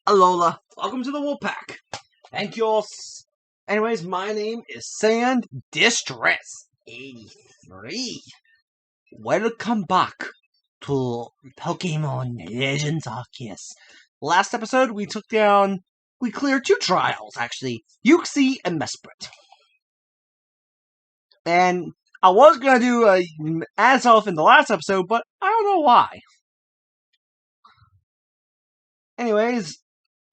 Alola, welcome to the Wolfpack. Thank you all. Anyways, my name is Sand Distress 83. Welcome back to Pokemon Legends Arceus. Last episode, we cleared 2 trials, actually. Uxie and Mesprit. And I was going to do a Azelf in the last episode, but I don't know why. Anyways,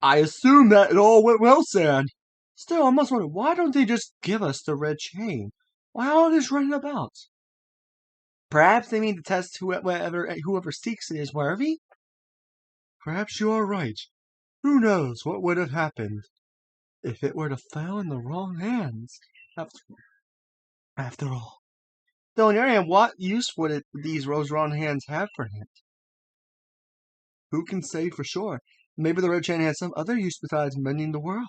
I assume that it all went well, Sand. Still, I must wonder, why don't they just give us the red chain? Why are they just running about? Perhaps they mean to test whoever seeks it is worthy? Perhaps you are right. Who knows what would have happened if it were to fall in the wrong hands? After all. Though on the other hand, what use would these wrong hands have for him? Who can say for sure? Maybe the red chain has some other use besides mending the world.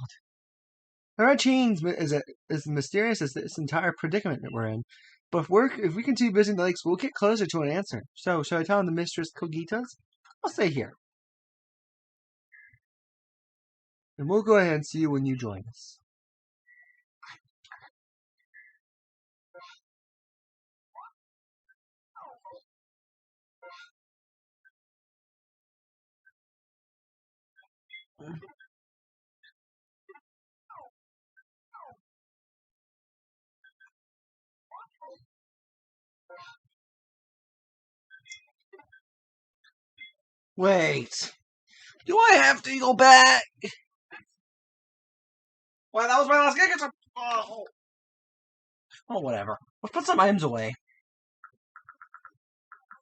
The red chain is as mysterious as this entire predicament that we're in. But if we continue visiting the lakes, we'll get closer to an answer. So, shall I tell him the Mistress Kogitas? I'll stay here. And we'll go ahead and see you when you join us. Wait. Do I have to go back? Well, that was my last gig. Oh, whatever. Let's put some items away.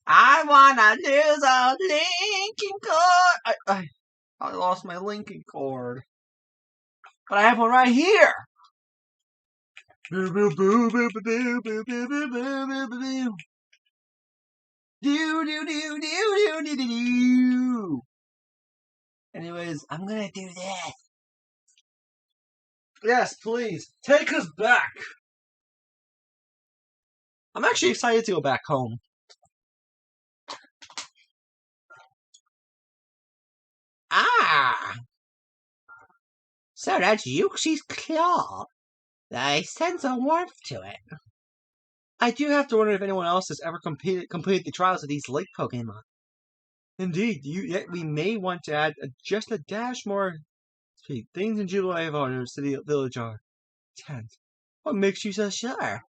I wanna lose a linking cord. I lost my linking cord. But I have one right here. Boo boo boo boo boo boo boo boo boo boo boo boo. Do do do do do do do do. Anyways, I'm gonna do this. Yes, please take us back. I'm actually excited to go back home. Ah! So that's Uxie's claw. I sense a warmth to it. I do have to wonder if anyone else has ever completed the trials of these lake Pokemon. Indeed, yet we may want to add just a dash more speed. Things in Jubilee of Honors to the village are tense. What makes you so sure?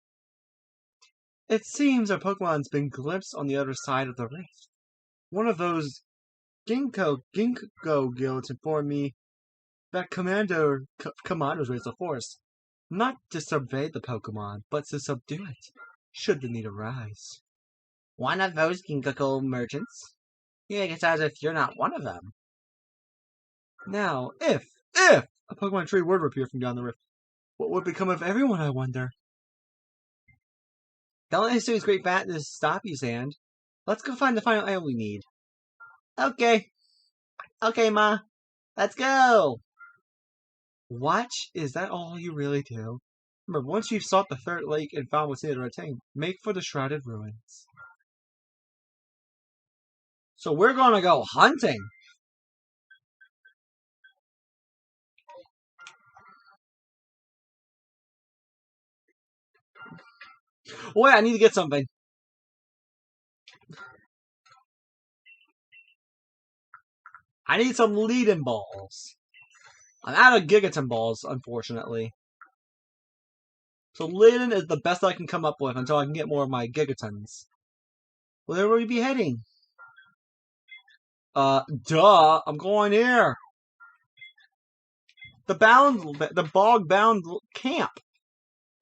It seems our Pokemon's been glimpsed on the other side of the rift. One of those Ginkgo guilds informed me that commandos raise a force, not to survey the Pokemon, but to subdue it, should the need arise. One of those Ginkgo merchants? You make it sound as if you're not one of them. Now, if a Pokemon tree were to appear from beyond the rift, what would become of everyone, I wonder? Don't let Hisui's great fatness stop you, Sand. Let's go find the final item we need. Okay, Ma. Let's go! What? Is that all you really do? Remember, once you've sought the third lake and found what's near to retain, make for the Shrouded Ruins. So we're gonna go hunting! Oh yeah, I need to get something. I need some lead-in balls. I'm out of Gigaton balls, unfortunately. So lead-in is the best I can come up with until I can get more of my Gigatons. Where will we be heading? Duh, I'm going here. The bog-bound camp.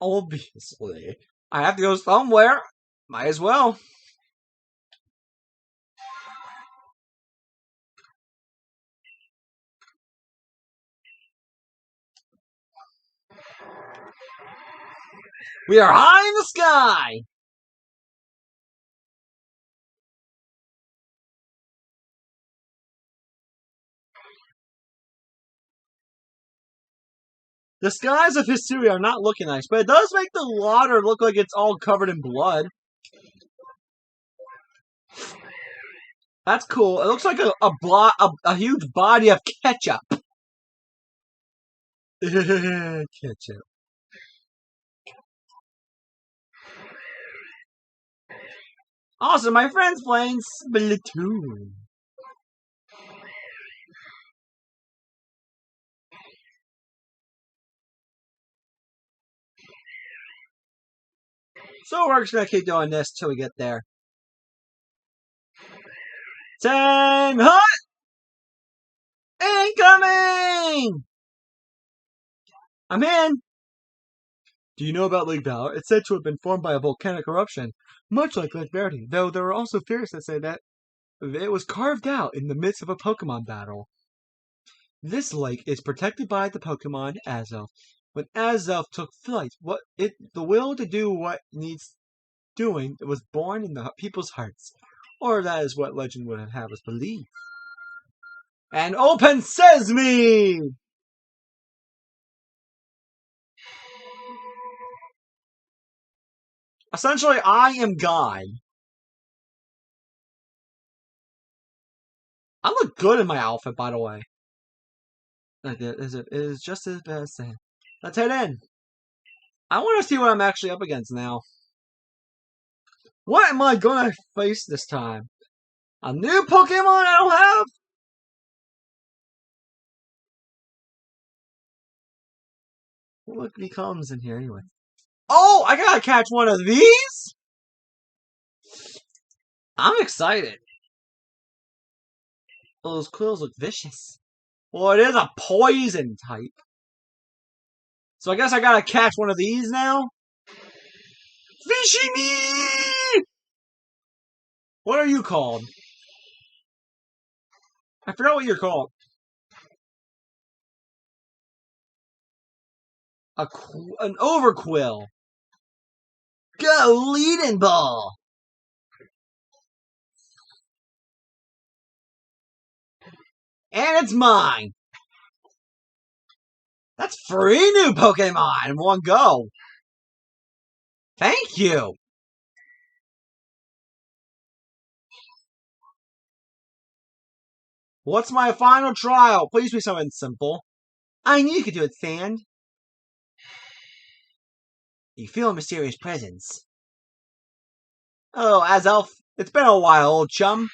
Obviously. I have to go somewhere. Might as well. We are high in the sky! The skies of Hisui are not looking nice, but it does make the water look like it's all covered in blood. That's cool. It looks like a huge body of ketchup. Ketchup. Also, my friend's playing Splatoon. So we're just gonna keep doing this till we get there. 10 hot! Incoming! I'm in! Do you know about Lake Valor? It's said to have been formed by a volcanic eruption, much like Lake Verde, though there are also theories that say that it was carved out in the midst of a Pokemon battle. This lake is protected by the Pokemon Azelf. When Azelf took flight, the will to do what needs doing was born in the people's hearts. Or that is what legend would have us believe. And open sesame! Essentially, I am God. I look good in my outfit, by the way. Like it is just as bad as saying. Let's head in. I want to see what I'm actually up against now. What am I gonna face this time? A new Pokemon I don't have? What becomes in here anyway? Oh, I gotta catch one of these? I'm excited. Oh, those quills look vicious. Well, it is a poison type. So I guess I gotta catch one of these now? Fishy me! What are you called? I forgot what you're called. An Overquill. Go leading ball. And it's mine. That's 3 new Pokemon in one go. Thank you. What's my final trial? Please be something simple. I knew you could do it, Sand. You feel a mysterious presence. Oh, Azelf, it's been a while, old chum.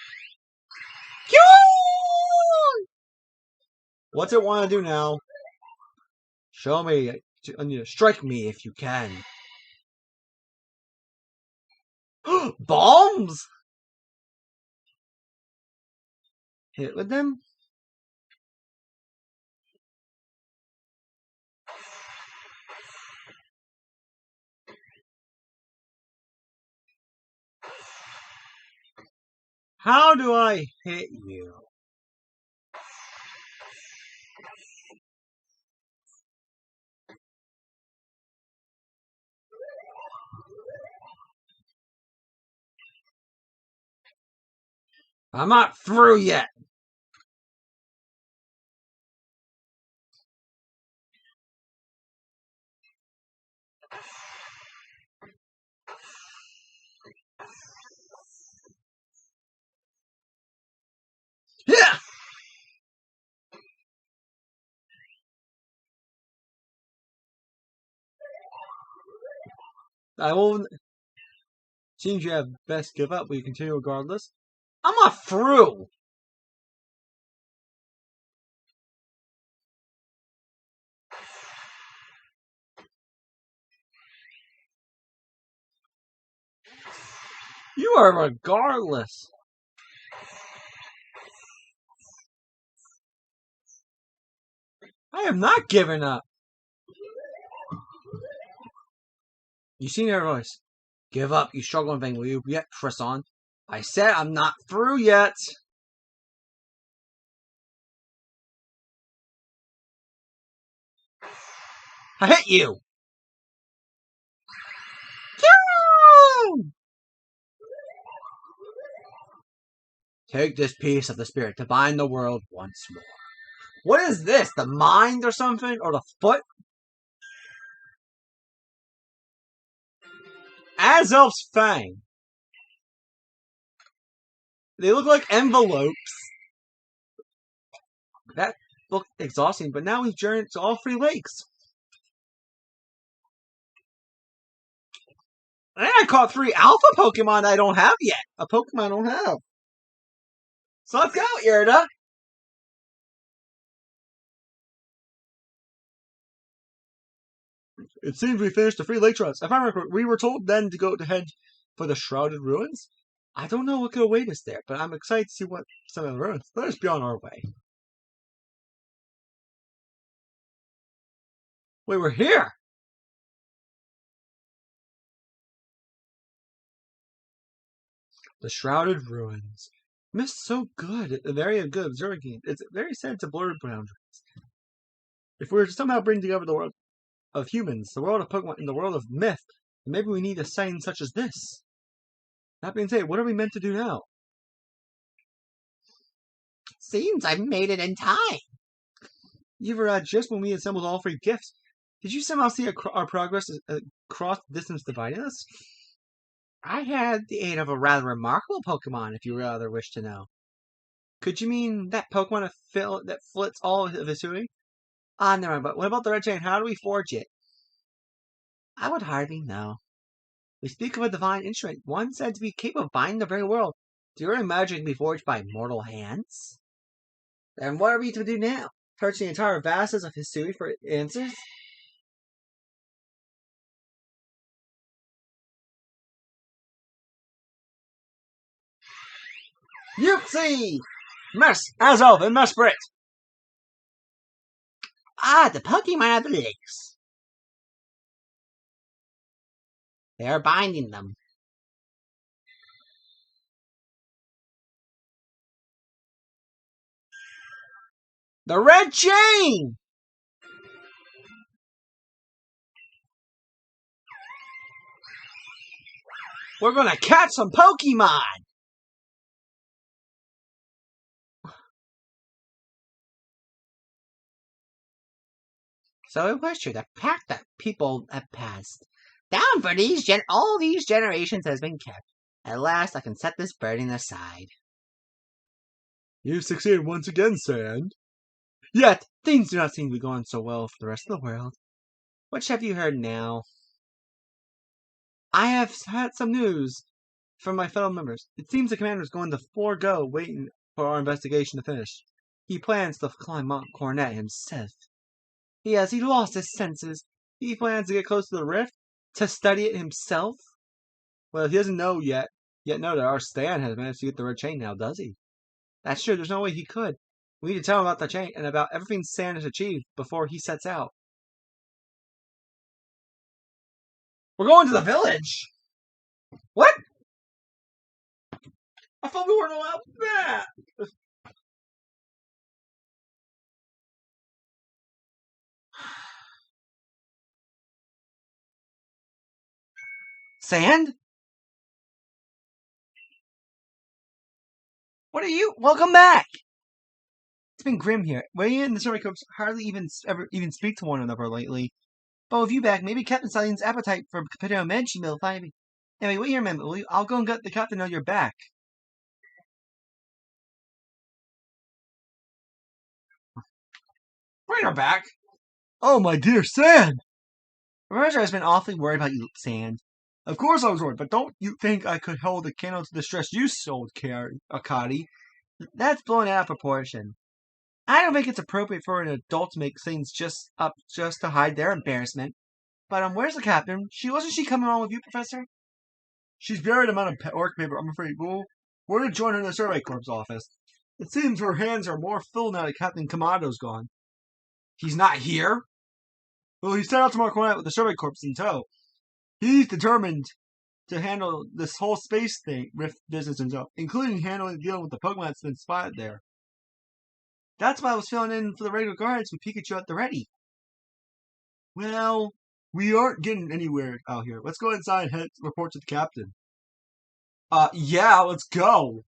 What's it want to do now? Show me. Strike me if you can. Bombs? Hit with them? How do I hit you? I'm not through yet. Yeah. I will. Seems you have best give up. Will you continue regardless? I'm not through. You are regardless. I am not giving up. You seen her voice. Give up, you struggling thing. Will you yet press on? I said I'm not through yet. I hit you. Take this piece of the spirit to bind the world once more. What is this? The mind or something? Or the foot? Azelf's Fang. They look like envelopes. That looked exhausting, but now we've journeyed to all 3 lakes. And I caught 3 alpha Pokemon I don't have yet. A Pokemon I don't have. So let's go, Irida. It seems we finished the 3 lake trials. If I remember, we were told then to go to head for the Shrouded Ruins. I don't know what could await us there, but I'm excited to see what some of the ruins. Let us be on our way. We were here. The Shrouded Ruins. Mist so good, very good observing. It's very sad to blurred boundaries. If we were to somehow bring together the world of humans, the world of Pokemon, and the world of myth, then maybe we need a sign such as this. That being said, what are we meant to do now? Seems I've made it in time. You've arrived just when we assembled all 3 gifts. Did you somehow see our progress across the distance dividing us? I had the aid of a rather remarkable Pokemon, if you rather wish to know. Could you mean that Pokemon that flits all of Hisui? Ah, never mind, but what about the red chain? How do we forge it? I would hardly know. We speak of a divine instrument, one said to be capable of binding the very world. Do you imagine it can be forged by mortal hands? Then what are we to do now? Search the entire vastness of Hisui for answers? Yuxi! Mess, Azov, and Mesprit! Ah, the Pokemon of the lakes. They are binding them. The red chain! We're gonna catch some Pokemon! So it was true, the pact that people have passed down for all these generations has been kept. At last I can set this burden aside. You've succeeded once again, Sand. Yet, things do not seem to be going so well for the rest of the world. What have you heard now? I have had some news from my fellow members. It seems the commander is going to forego waiting for our investigation to finish. He plans to climb Mount Coronet himself. He lost his senses. He plans to get close to the rift to study it himself. Well, he doesn't know yet know that our Stan has managed to get the red chain now, does he? That's true, there's no way he could. We need to tell him about the chain and about everything Stan has achieved before he sets out. We're going to the village! What? I thought we weren't allowed that! Sand? What are you? Welcome back! It's been grim here. We and the Survey Corps hardly even speak to one another lately. But with you back, maybe Captain Salin's appetite for potato mention will find me. Anyway, wait here a minute, will you? I'll go and get the captain know you're back. Bring her back! Oh, my dear Sand! Roger has been awfully worried about you, Sand. Of course I was worried, but don't you think I could hold a candle to the stress you sold, Akadi? That's blown out of proportion. I don't think it's appropriate for an adult to make things just to hide their embarrassment. But where's the captain? Wasn't she coming on with you, Professor? She's buried among a work paper. I'm afraid we're to join her in the Survey Corps office. It seems her hands are more full now that Captain Kamado's gone. He's not here? Well, he set out tomorrow night with the Survey Corps in tow. He's determined to handle this whole space thing with business himself, including dealing with the Pokemon that's been spotted there. That's why I was filling in for the regular guards with Pikachu at the ready. Well, we aren't getting anywhere out here. Let's go inside and report to the captain. Yeah, let's go.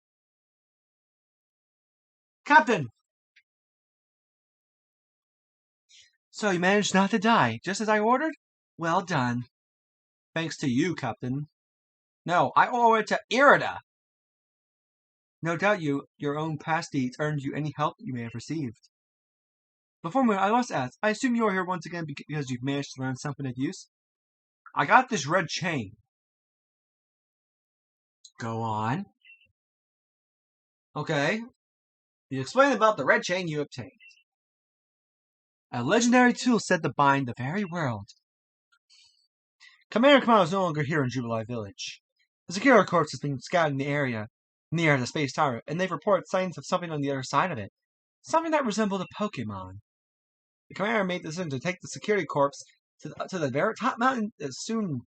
Captain! So you managed not to die, just as I ordered? Well done. Thanks to you, Captain. No, I owe it to Irida. No doubt your own past deeds earned you any help you may have received. Before me, I must ask, I assume you are here once again because you've managed to learn something of use? I got this red chain. Go on. Okay. You explain about the red chain you obtained. A legendary tool said to bind the very world. Commander Kamado is no longer here in Jubilee Village. The Security Corps has been scouting the area near the Space Tower, and they've reported signs of something on the other side of it. Something that resembled a Pokemon. The commander made the decision to take the Security Corps to the very top mountain as soon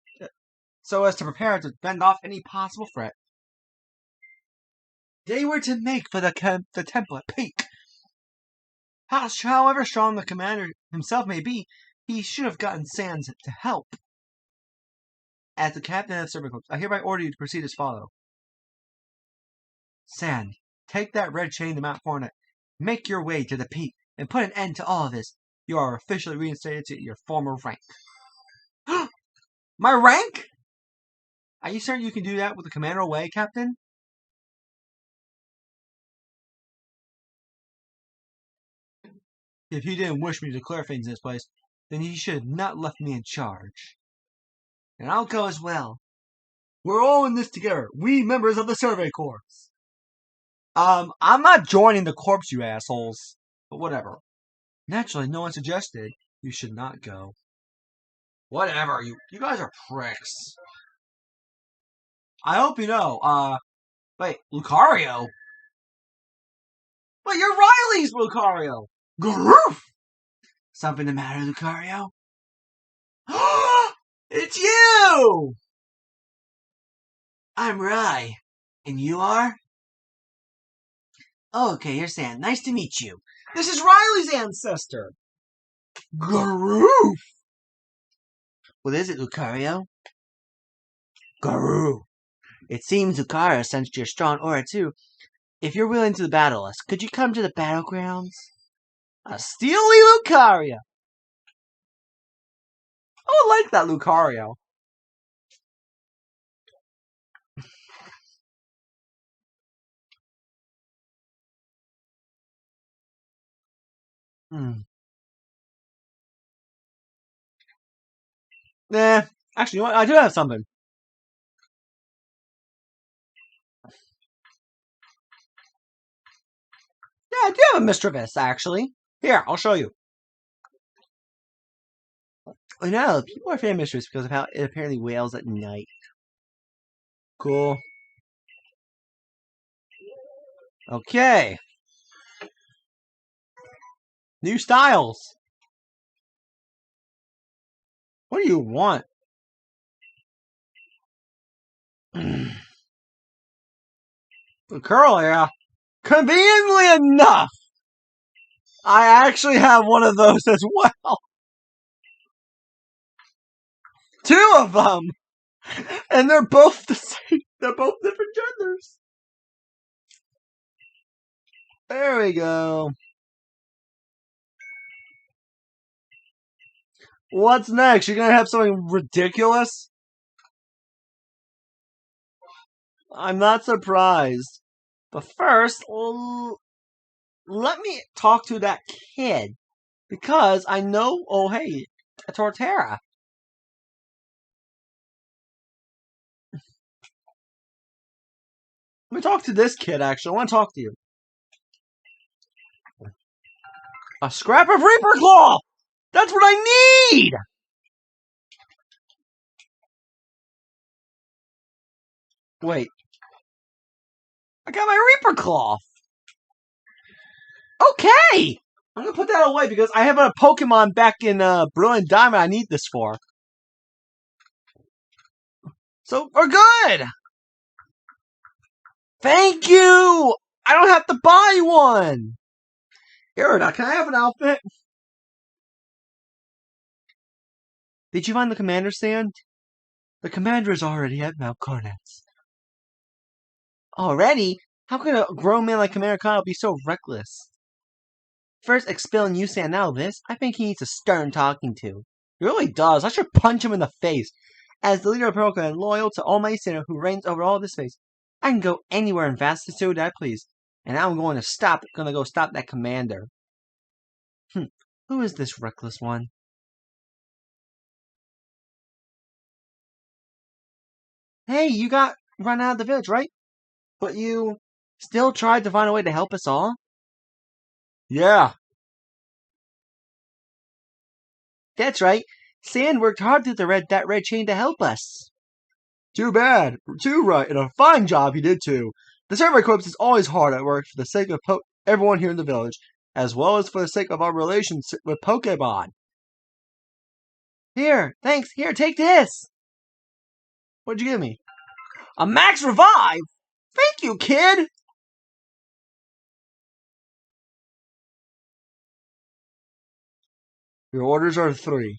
so as to prepare to fend off any possible threat. They were to make for the temple at peak. However strong the commander himself may be, he should have gotten Sans to help. As the captain of the Serpent Corps, I hereby order you to proceed as follows. Sand, take that red chain to Mount Hornet, make your way to the peak, and put an end to all of this. You are officially reinstated to your former rank. My rank? Are you certain you can do that with the commander away, Captain? If he didn't wish me to declare things in this place, then he should have not left me in charge. And I'll go as well. We're all in this together. We members of the Survey Corps. I'm not joining the corps, you assholes. But whatever. Naturally, no one suggested you should not go. Whatever, you guys are pricks. I hope you know, wait, Lucario? Wait, you're Riley's Lucario! Groof! Something the matter, Lucario? It's you! I'm Rai. And you are? Oh, okay, you're Sam. Nice to meet you. This is Riley's ancestor! Groof! What is it, Lucario? Garoo! It seems Lucario sensed your strong aura too. If you're willing to battle us, could you come to the battlegrounds? A steely Lucario! I would like that Lucario. Nah, actually, you know what? I do have something. Yeah, I do have a Mischievous, actually. Here, I'll show you. I know, people are fan of Mischievous because of how it apparently wails at night. Cool. Okay. New styles. What do you want? Curl, yeah. Conveniently enough, I actually have one of those as well. 2 of them! And they're both the same. They're both different genders. There we go. What's next? You're gonna have something ridiculous? I'm not surprised. But first, let me talk to that kid. Because I know, oh hey, a Torterra. Let me talk to this kid, actually. I want to talk to you. A scrap of Reaper Claw! That's what I need! Wait. I got my Reaper Claw! Okay! I'm gonna put that away because I have a Pokemon back in Brilliant Diamond I need this for. So, we're good! Thank you! I don't have to buy one! Here, now, can I have an outfit? Did you find the commander stand? The commander is already at Mount Cornets. Already? How could a grown man like Commander Kyle be so reckless? First expelling Usan, now this? I think he needs a stern talking to. He really does. I should punch him in the face. As the leader of Pokemon, loyal to Almighty Sinner who reigns over all this space, I can go anywhere in vast pursuit I please. And I'm going to go stop that commander. Who is this reckless one? Hey, you got run out of the village, right? But you still tried to find a way to help us all? Yeah. That's right. Sand worked hard through that red chain to help us. Too bad. Too right. And a fine job he did too. The Samurai Corps is always hard at work for the sake of everyone here in the village, as well as for the sake of our relationship with Pokemon. Here, thanks. Here, take this. What'd you give me? A max revive? Thank you, kid. Your orders are 3.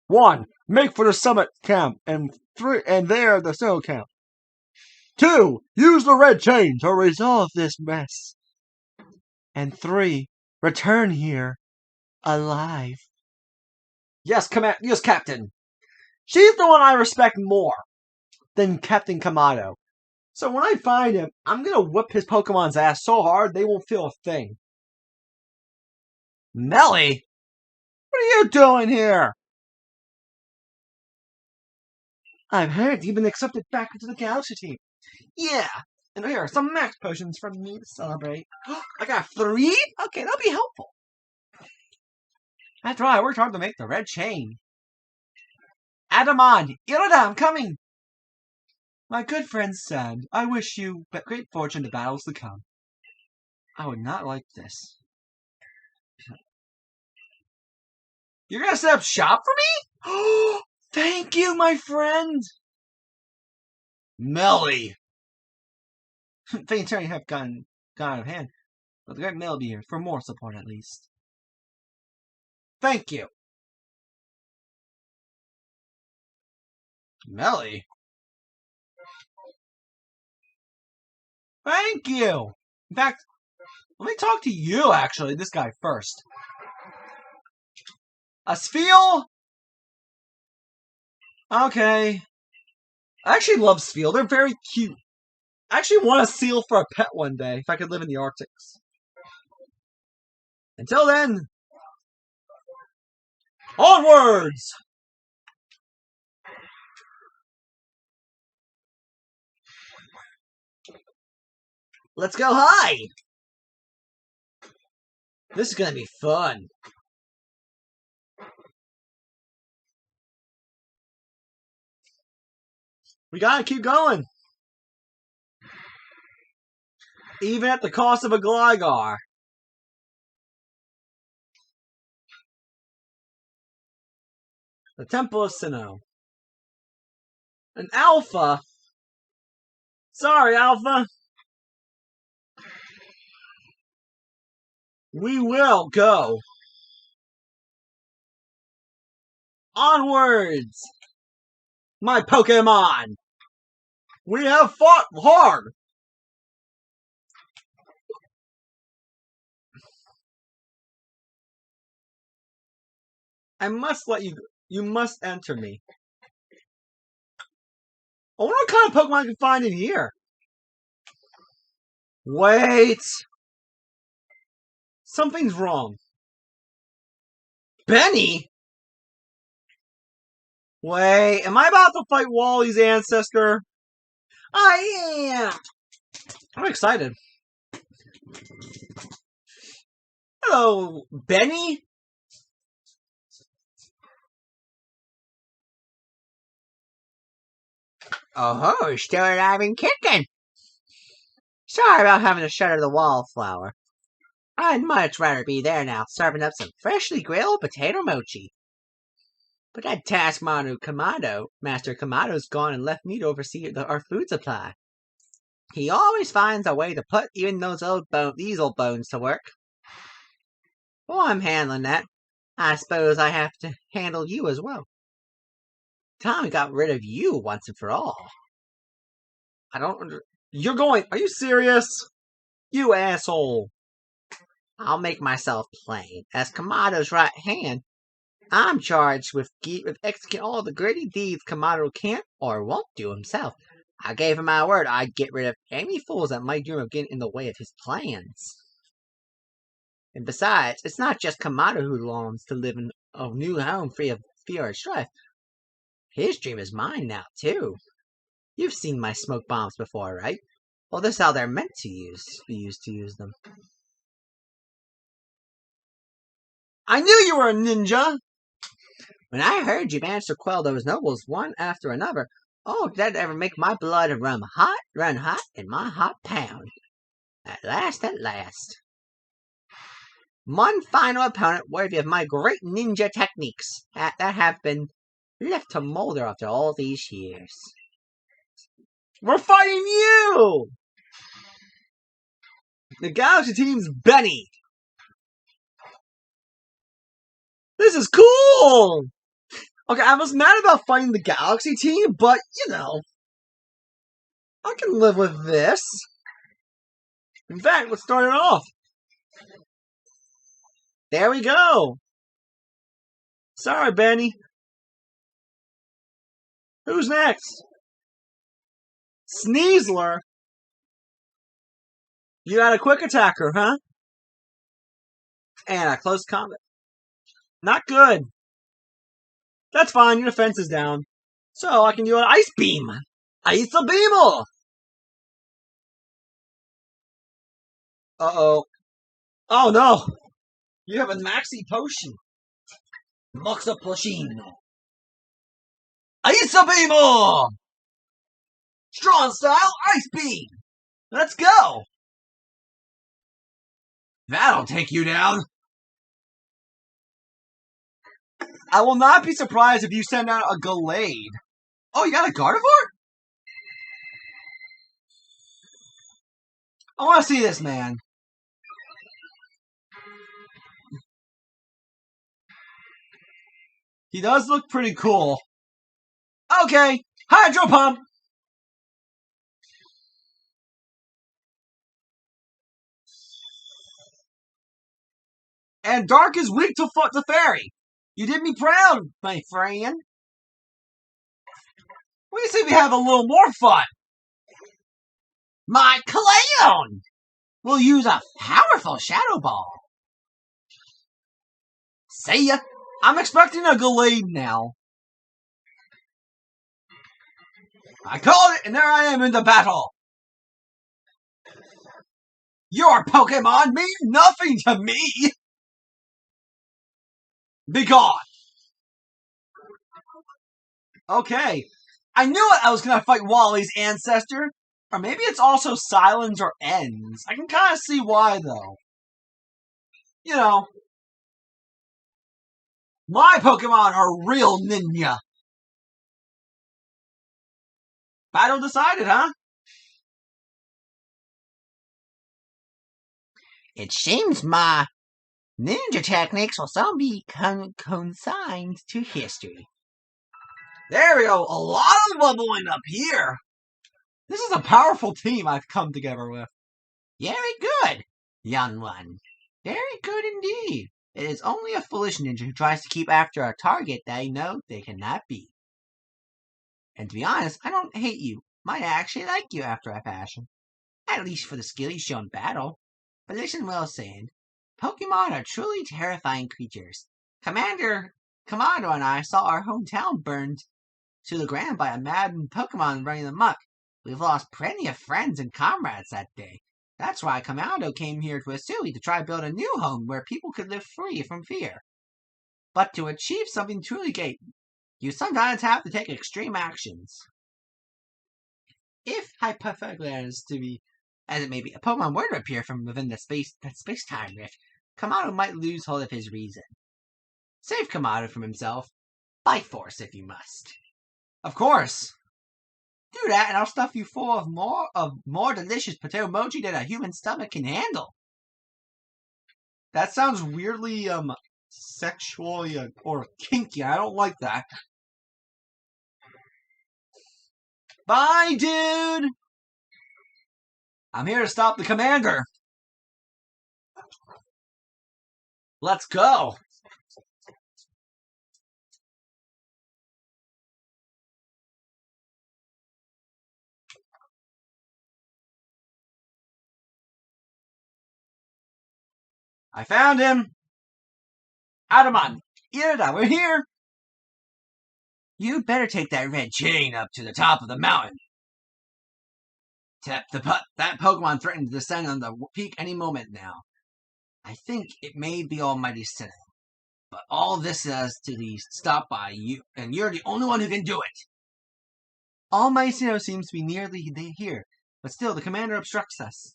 1. Make for the summit camp, and there the snow camp. 2. Use the red chain to resolve this mess. And 3. Return here alive. Yes, yes, Captain. She's the one I respect more than Captain Kamado. So when I find him, I'm gonna whip his Pokemon's ass so hard they won't feel a thing. Melly? What are you doing here? I've heard you've been accepted back into the Galaxy team. Yeah, and here are some max potions from me to celebrate. I got 3? Okay, that'll be helpful. That's right, I worked hard to make the red chain. Adamant, Iroda, I'm coming! My good friend Sand, I wish you great fortune in the battles to come. I would not like this. You're gonna set up shop for me? Thank you, my friend! Melly! Things have gone out of hand, but the great Mel will be here for more support at least. Thank you! Melly? Thank you! In fact, let me talk to you, actually, this guy first. A Spheal? Okay. I actually love Spheal. They're very cute. I actually want a seal for a pet one day, if I could live in the Arctics. Until then, onwards! Let's go high! This is gonna be fun. We gotta keep going. Even at the cost of a Gligar. The Temple of Sinnoh. An Alpha? Sorry, Alpha. We will go. Onwards! My Pokemon! We have fought hard! I must let you... You must enter me. I wonder what kind of Pokemon I can find in here. Wait! Something's wrong. Benny? Wait, am I about to fight Wally's ancestor? I am! I'm excited. Hello, Benny? Oh, still alive and kicking. Sorry about having to shutter the wallflower. I'd much rather be there now, serving up some freshly grilled potato mochi. But that taskmaster Master Kamado's gone and left me to oversee our food supply. He always finds a way to put even these old bones to work. While I'm handling that, I suppose I have to handle you as well. Tommy got rid of you once and for all. I don't You're going... Are you serious? You asshole. I'll make myself plain. As Kamado's right hand, I'm charged with executing all the gritty deeds Kamado can't or won't do himself. I gave him my word I'd get rid of any fools that might dream of getting in the way of his plans. And besides, it's not just Kamado who longs to live in a new home free of fear or strife. His dream is mine now, too. You've seen my smoke bombs before, right? Well, this is how they're meant to be used to use them. I knew you were a ninja! When I heard you managed to quell those nobles one after another, oh, did that ever make my blood run hot, and my heart pound. At last. One final opponent worthy of my great ninja techniques that have been left to molder after all these years. We're fighting you! The Galaxy team's Benny. This is cool! Okay, I was mad about fighting the Galaxy team, but, you know, I can live with this. In fact, let's start it off. There we go. Sorry, Benny. Who's next? Sneasler? You got a quick attacker, huh? And a close combat. Not good. That's fine, your defense is down. So I can do an Ice Beam. Ice Beamo! Uh-oh. Oh no! You have a Maxi Potion. Moxa Potion. Ice Beamo! Strong Style Ice Beam! Let's go! That'll take you down. I will not be surprised if you send out a Gallade. Oh, you got a Gardevoir? I want to see this, man. He does look pretty cool. Okay, Hydro Pump! And Dark is weak to Fairy. You did me proud, my friend. What do you say we have a little more fun? My Cleon will use a powerful Shadow Ball. See ya. I'm expecting a Gallade now. I called it, and there I am in the battle. Your Pokemon mean nothing to me. Be gone. Okay. I knew I was going to fight Wally's ancestor. Or maybe it's also Silence or Ends. I can kind of see why, though. You know. My Pokemon are real ninja. Battle decided, huh? It seems my ninja techniques will soon be consigned to history. There we go. A lot of leveling up here. This is a powerful team I've come together with. Very good, young one. Very good indeed. It is only a foolish ninja who tries to keep after a target they know they cannot beat. And to be honest, I don't hate you. Might actually like you after a fashion. At least for the skill you show in battle. But listen well, Sand. Pokemon are truly terrifying creatures. Commando and I saw our hometown burned to the ground by a maddened Pokemon running amok. We've lost plenty of friends and comrades that day. That's why Commando came here to Asui to try to build a new home where people could live free from fear. But to achieve something truly great, you sometimes have to take extreme actions. If hypothetically as it may be, a Pokemon were to appear from within that space-time rift, Commando might lose hold of his reason. Save Commando from himself. By force, if you must. Of course. Do that, and I'll stuff you full of more delicious potato mochi than a human stomach can handle. That sounds weirdly sexually or kinky. I don't like that. Bye, dude. I'm here to stop the commander. Let's go. I found him. Adamant, Irida, we're here. You better take that red chain up to the top of the mountain. That Pokemon threatened to descend on the peak any moment now. I think it may be Almighty Sinnoh. But all this has to be stopped by you, and you're the only one who can do it. Almighty Sinnoh seems to be nearly here, but still the commander obstructs us.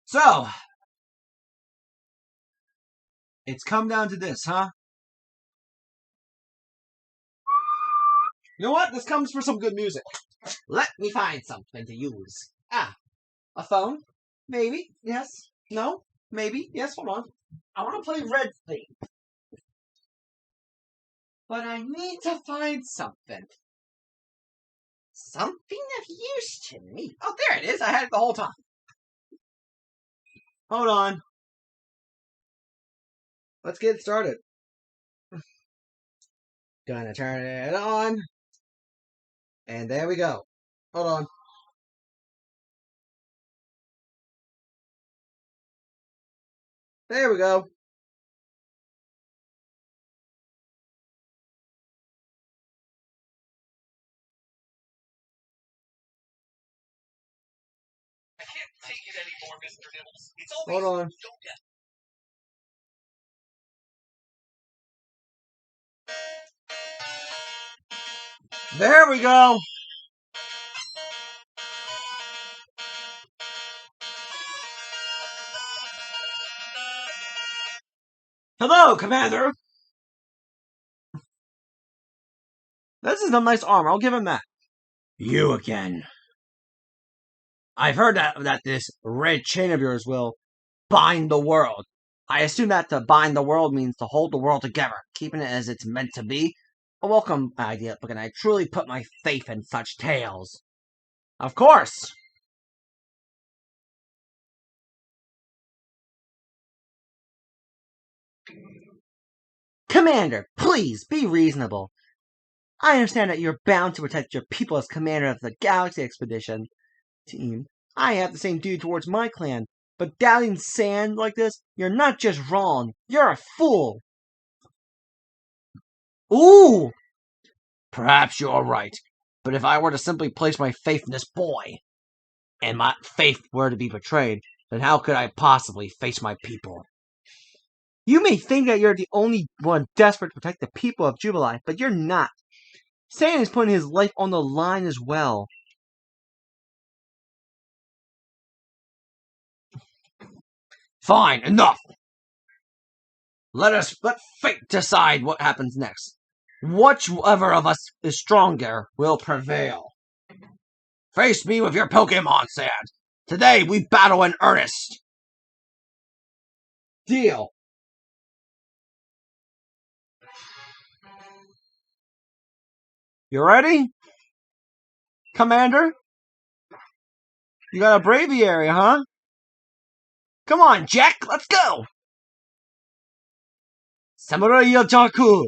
So, it's come down to this, huh? You know what? This comes for some good music. let me find something to use. A phone? Maybe. Yes. No? Maybe. Yes, hold on. I want to play Red Thing. But I need to find something. Something of use to me. Oh, there it is. I had it the whole time. Hold on. Let's get started. Gonna turn it on. And there we go. Hold on. There we go. I can't take it anymore, Mr. Nibbles. It's Hold on. There we go. Hello, Commander. This is a nice armor. I'll give him that. You again. I've heard that this red chain of yours will bind the world. I assume that to bind the world means to hold the world together, keeping it as it's meant to be. A welcome idea, but can I truly put my faith in such tales? Of course! Commander, please be reasonable. I understand that you're bound to protect your people as commander of the Galaxy Expedition team. I have the same duty towards my clan, but doubting sand like this, you're not just wrong, you're a fool! Ooh! Perhaps you're right, but if I were to simply place my faith in this boy, and my faith were to be betrayed, then how could I possibly face my people? You may think that you're the only one desperate to protect the people of Jubilee, but you're not. Sand is putting his life on the line as well. Fine, enough! Let fate decide what happens next. Whichever of us is stronger will prevail. Face me with your Pokemon, Sand. Today we battle in earnest. Deal. You ready? Commander? You got a Braviary, huh? Come on, Jack, let's go! Samurai Yajaku!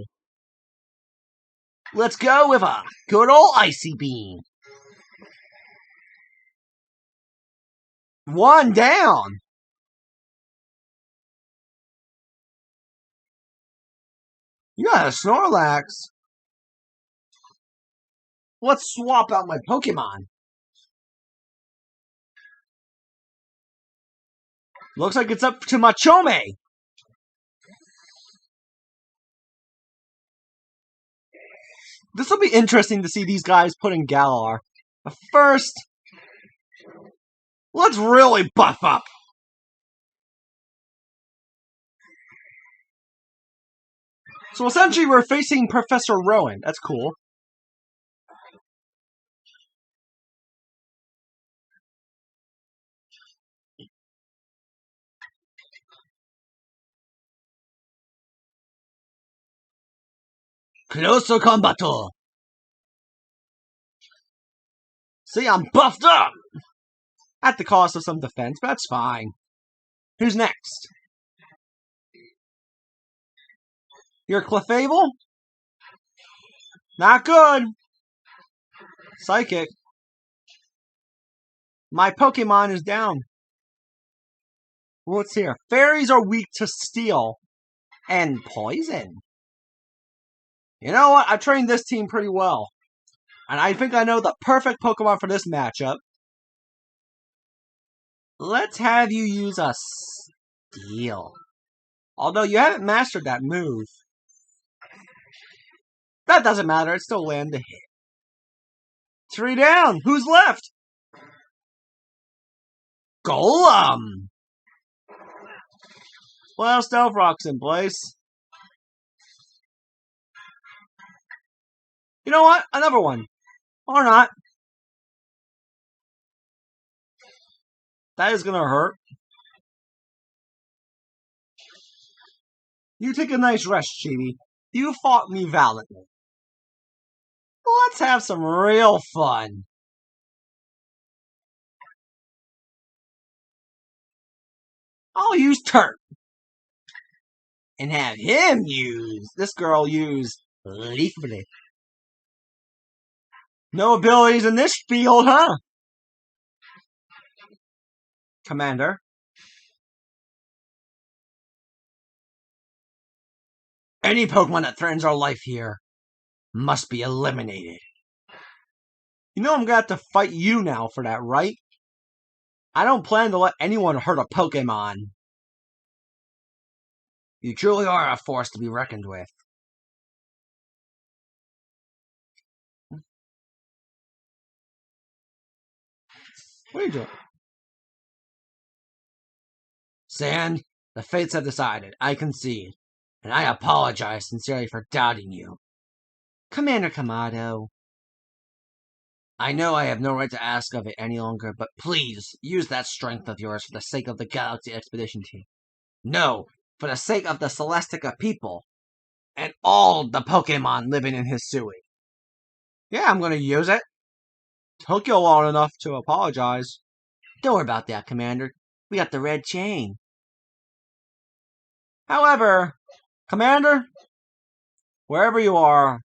Let's go with a good old Icy Beam. One down! You got a Snorlax. Let's swap out my Pokemon. Looks like it's up to Machome. This will be interesting to see these guys put in Galar. But first, let's really buff up. So essentially we're facing Professor Rowan. That's cool. Closer combato. See, I'm buffed up! At the cost of some defense, but that's fine. Who's next? You're Clefable? Not good! Psychic. My Pokemon is down. What's here? Fairies are weak to steel and poison. You know what? I trained this team pretty well. And I think I know the perfect Pokemon for this matchup. Let's have you use a Steel. Although you haven't mastered that move. That doesn't matter, it still land a hit. 3 down! Who's left? Golem! Well, Stealth Rock's in place. You know what? Another one. Or not. That is gonna hurt. You take a nice rest, Chibi. You fought me valiantly. Let's have some real fun. I'll use Turp. And have him use... This girl use Leaf Blade. No abilities in this field, huh? Commander. Any Pokemon that threatens our life here must be eliminated. You know I'm gonna have to fight you now for that, right? I don't plan to let anyone hurt a Pokemon. You truly are a force to be reckoned with. What are you doing? Sand, the fates have decided. I concede. And I apologize sincerely for doubting you. Commander Kamado. I know I have no right to ask of it any longer, but please, use that strength of yours for the sake of the Galaxy Expedition Team. No, for the sake of the Celestica people. And all the Pokemon living in Hisui. Yeah, I'm gonna use it. Took you long enough to apologize. Don't worry about that, Commander. We got the red chain. However, Commander, wherever you are,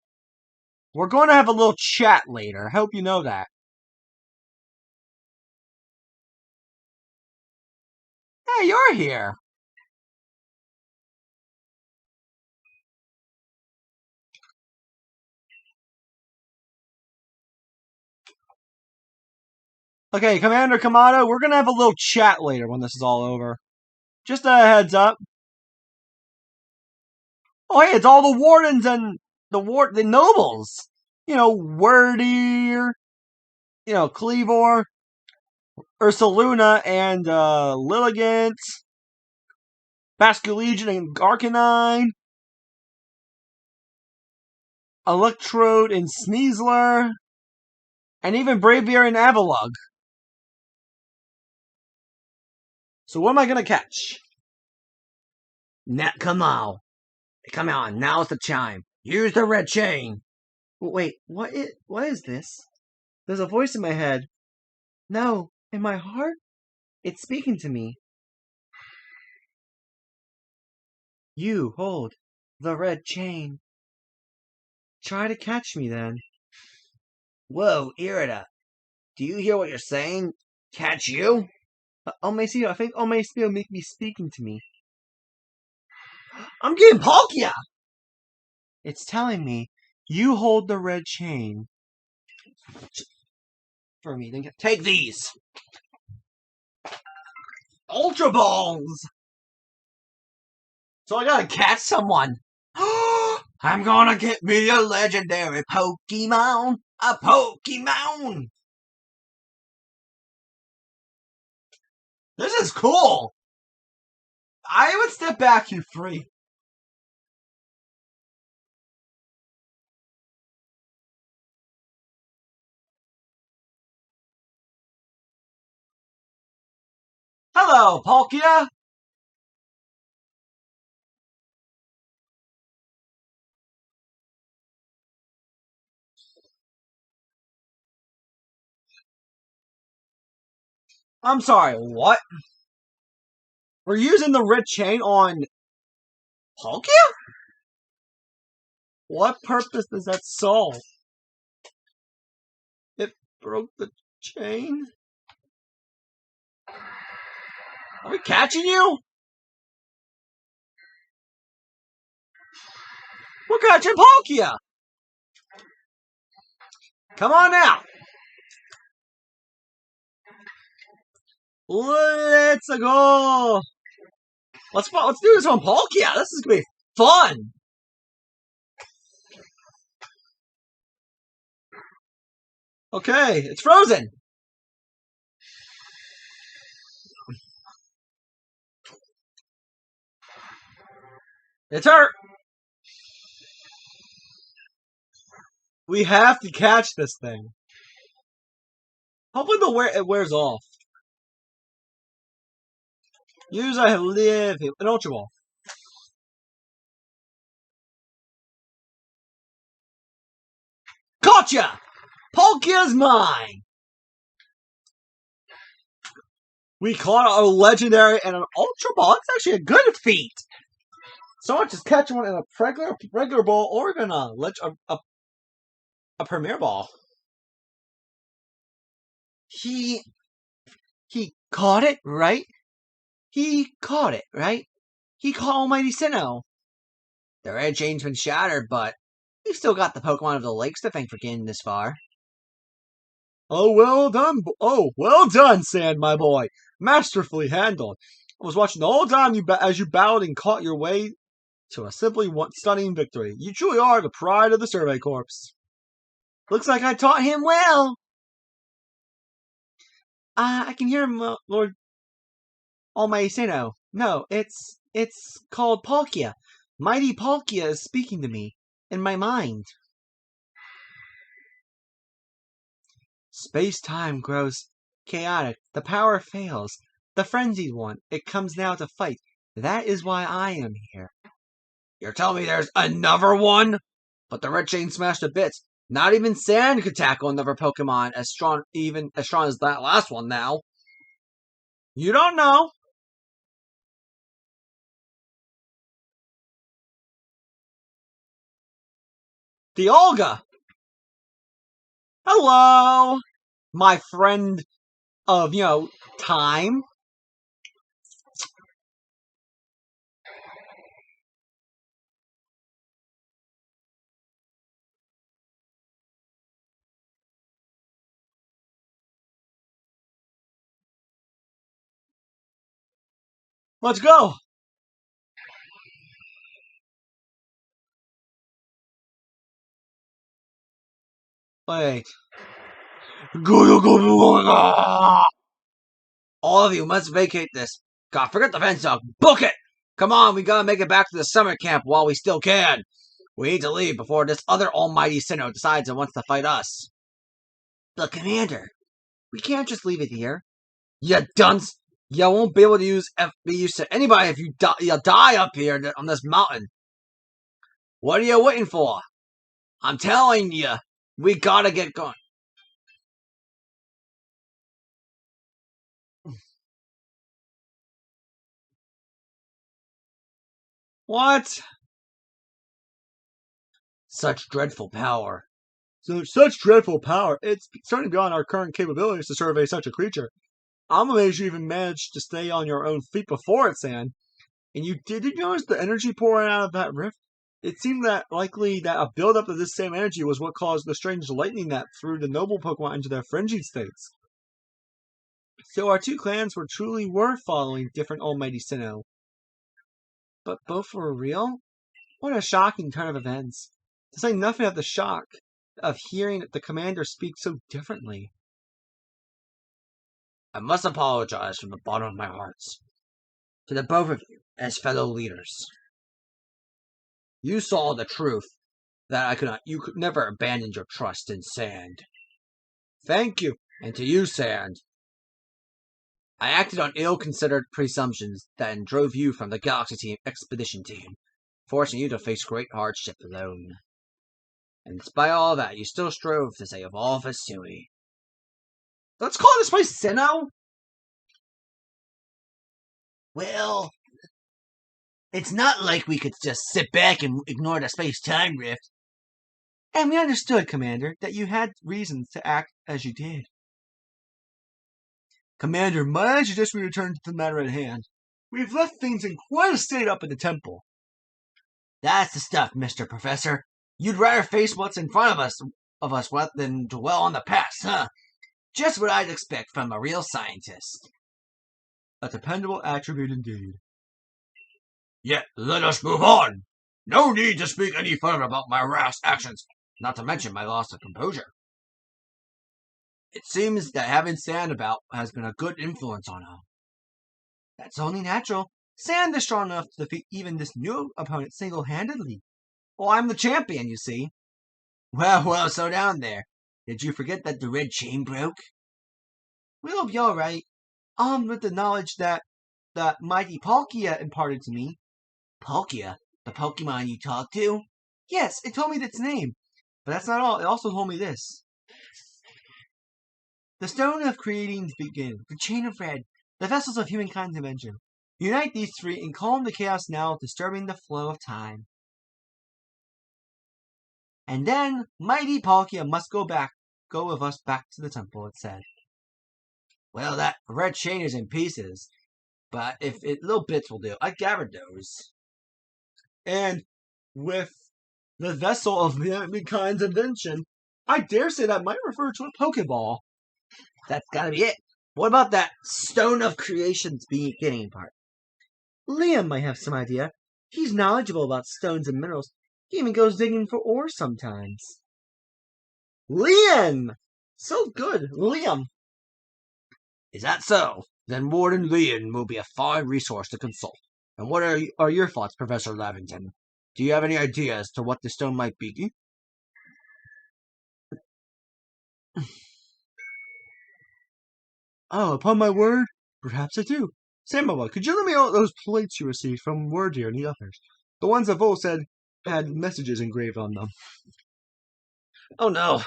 we're going to have a little chat later. I hope you know that. Hey, you're here. Okay, Commander Kamado, we're going to have a little chat later when this is all over. Just a heads up. Oh, hey, it's all the wardens and the nobles. You know, Wordier, Cleavor, Ursaluna, and Lilligant, Basculegion and Arcanine, Electrode and Sneasler, and even Braviary and Avalugg. So what am I gonna catch? Come on. Come on, now's the chime. Use the red chain. Wait, what is this? There's a voice in my head. No, in my heart? It's speaking to me. You hold the red chain. Try to catch me then. Whoa, Irida. Do you hear what you're saying? Catch you? I think Omecio may be speaking to me. I'm getting Palkia! It's telling me you hold the red chain. For me, then take these! Ultra Balls! So I gotta catch someone. I'm gonna get me a legendary Pokemon! A Pokemon! This is cool! I would step back, you freak. Hello, Palkia! I'm sorry, what? We're using the red chain on Palkia? What purpose does that solve? It broke the chain? Are we catching you? We're catching Palkia! Come on now. Let's go. Let's do this on Palkia. This is gonna be fun. Okay, it's frozen. It's hurt. We have to catch this thing. Hopefully it wears off. Use I live an Ultra Ball. Gotcha! Palkia's mine! We caught a legendary and an Ultra Ball. It's actually a good feat. So much as catching one in a regular ball or even a Premier Ball. He caught it, right? He caught it, right? He caught Almighty Sinnoh. The red chain's been shattered, but we've still got the Pokemon of the Lakes to thank for getting this far. Oh, well done, Sand, my boy. Masterfully handled. I was watching the whole time as you battled and caught your way to a simply stunning victory. You truly are the pride of the Survey Corps. Looks like I taught him well. I can hear him, Lord Almighty Sinnoh. No, it's called Palkia. Mighty Palkia is speaking to me in my mind. Space-time grows chaotic. The power fails. The frenzied one. It comes now to fight. That is why I am here. You're telling me there's another one? But the red chain smashed to bits. Not even Sand could tackle another Pokemon as strong as that last one now. You don't know. Dialga! Hello! My friend of, time. Let's go! Wait. All of you must vacate this. God, forget the fence dog. Book it! Come on, we gotta make it back to the summer camp while we still can. We need to leave before this other almighty Sinnoh decides it wants to fight us. But Commander, we can't just leave it here. You dunce! You won't be able to be used to anybody if you die up here on this mountain. What are you waiting for? I'm telling you, we gotta get going. What? Such dreadful power. Such dreadful power. It's certainly beyond our current capabilities to survey such a creature. I'm amazed you even managed to stay on your own feet before it, Sand. And did you notice the energy pouring out of that rift? It seemed that likely that a buildup of this same energy was what caused the strange lightning that threw the noble Pokemon into their frenzied states. So our two clans truly were following different Almighty Sinnoh. But both were real? What a shocking turn of events. To say nothing of the shock of hearing the commander speak so differently. I must apologize from the bottom of my heart to the both of you as fellow leaders. You saw the truth that you could never abandon your trust in Sand. Thank you, and to you, Sand. I acted on ill-considered presumptions that drove you from the Galaxy Expedition Team, forcing you to face great hardship alone. And despite all that, you still strove to save all of Hisui. Let's call this place Sinnoh? Well, it's not like we could just sit back and ignore the space-time rift. And we understood, Commander, that you had reasons to act as you did. Commander, might I suggest we return to the matter at hand? We've left things in quite a state up at the temple. That's the stuff, Mr. Professor. You'd rather face what's in front of us of us than dwell on the past, huh? Just what I'd expect from a real scientist. A dependable attribute indeed. Yet, let us move on. No need to speak any further about my rash actions, not to mention my loss of composure. It seems that having sand about has been a good influence on her. That's only natural. Sand is strong enough to defeat even this new opponent single-handedly. Well, I'm the champion, you see. Well, so down there. Did you forget that the red chain broke? We'll be all right. With the knowledge that mighty Palkia imparted to me. Palkia? The Pokemon you talked to? Yes, it told me its name. But that's not all. It also told me this. The stone of creating begin. The chain of red. The vessels of humankind's invention. Unite these three and calm the chaos now, disturbing the flow of time. And then, mighty Palkia must go with us back to the temple, it said. Well, that red chain is in pieces, but if little bits will do, I gathered those. And with the vessel of humankind's invention, I dare say that might refer to a Pokeball. That's gotta be it. What about that stone of creation's beginning part? Liam might have some idea. He's knowledgeable about stones and minerals. He even goes digging for ore sometimes. Liam! So good, Liam. Is that so? Then Warden Liam will be a fine resource to consult. And what are your thoughts, Professor Lavington? Do you have any idea as to what the stone might be? Oh, upon my word, perhaps I do. Samuel, could you lend me all those plates you received from Word and the others? The ones that Vol said had messages engraved on them. Oh no.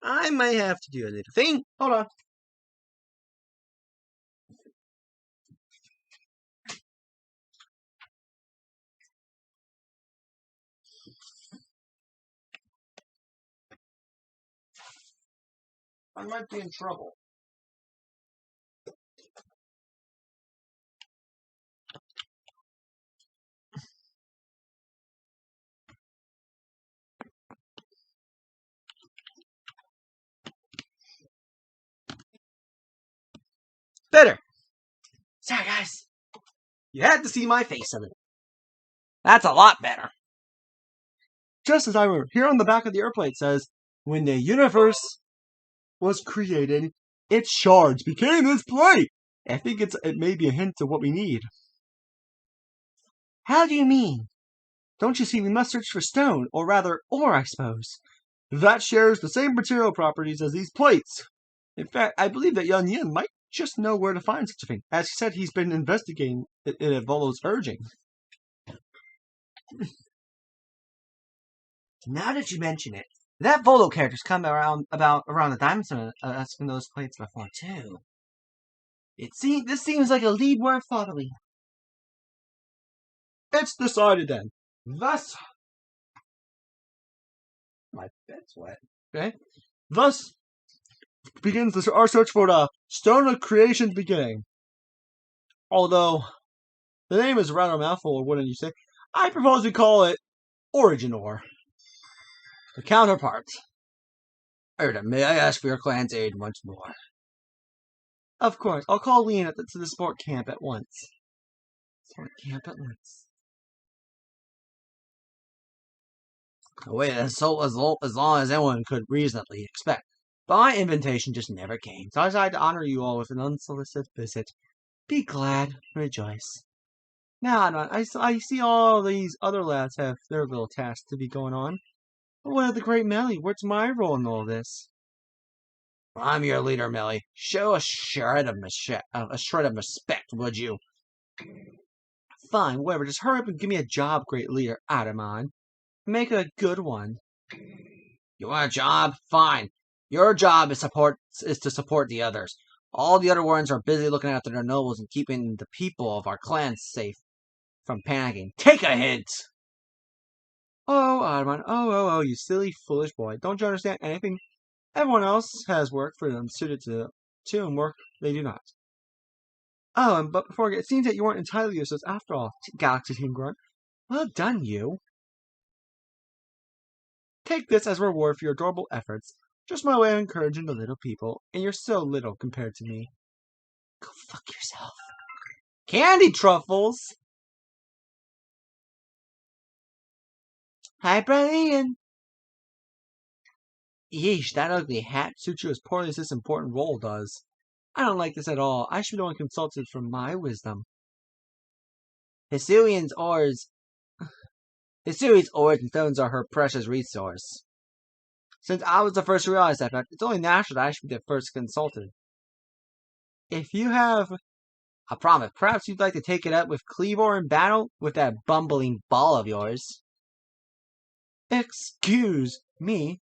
I might have to do a little thing. Hold on. I might be in trouble. Better. Sorry, guys. You had to see my face on it. That's a lot better. Just as I remember, here on the back of the airplane it says, when the universe was created, its shards became this plate. I think it may be a hint of what we need. How do you mean? Don't you see we must search for stone, or rather ore, I suppose. That shares the same material properties as these plates. In fact, I believe that young Yin might just know where to find such a thing. As he said, he's been investigating it at Volo's urging. Now that you mention it, that Volo character's come around the diamond zone asking those plates before too. This seems like a lead worth following. It's decided then. Thus, my bed's wet. Okay. Thus begins our search for the Stone of Creation's beginning. Although the name is rather a mouthful, wouldn't you say? I propose we call it Origin Ore. The counterpart. Erda, may I ask for your clan's aid once more? Of course. I'll call Leon to the sport camp at once. Wait, as long as anyone could reasonably expect. But my invitation just never came, so I decided to honor you all with an unsolicited visit. Be glad, rejoice. Now, I see all these other lads have their little tasks to be going on. But what of the great Melly? What's my role in all this? I'm your leader, Melly. Show a shred of respect, would you? Fine, whatever. Just hurry up and give me a job, great leader, Adamon. Make it a good one. You want a job? Fine. Your job is to support the others. All the other ones are busy looking after their nobles and keeping the people of our clan safe from panicking. Take a hint! Oh, Adamon. Oh, you silly, foolish boy. Don't you understand anything? Everyone else has work for them suited to and work they do not. Oh, but before I get, it seems that you weren't entitled to yourselves after all, Galaxy Team Grunt. Well done, you. Take this as a reward for your adorable efforts. Just my way of encouraging the little people, and you're so little compared to me. Go fuck yourself. Candy truffles! Hi, Brian. Yeesh, that ugly hat suits you as poorly as this important role does. I don't like this at all. I should be the one consulted for my wisdom. Hisuian's ores and stones are her precious resource. Since I was the first to realize that fact, it's only natural that I should be the first consulted. If you have a promise, perhaps you'd like to take it up with Cleavor in battle with that bumbling ball of yours. Excuse me.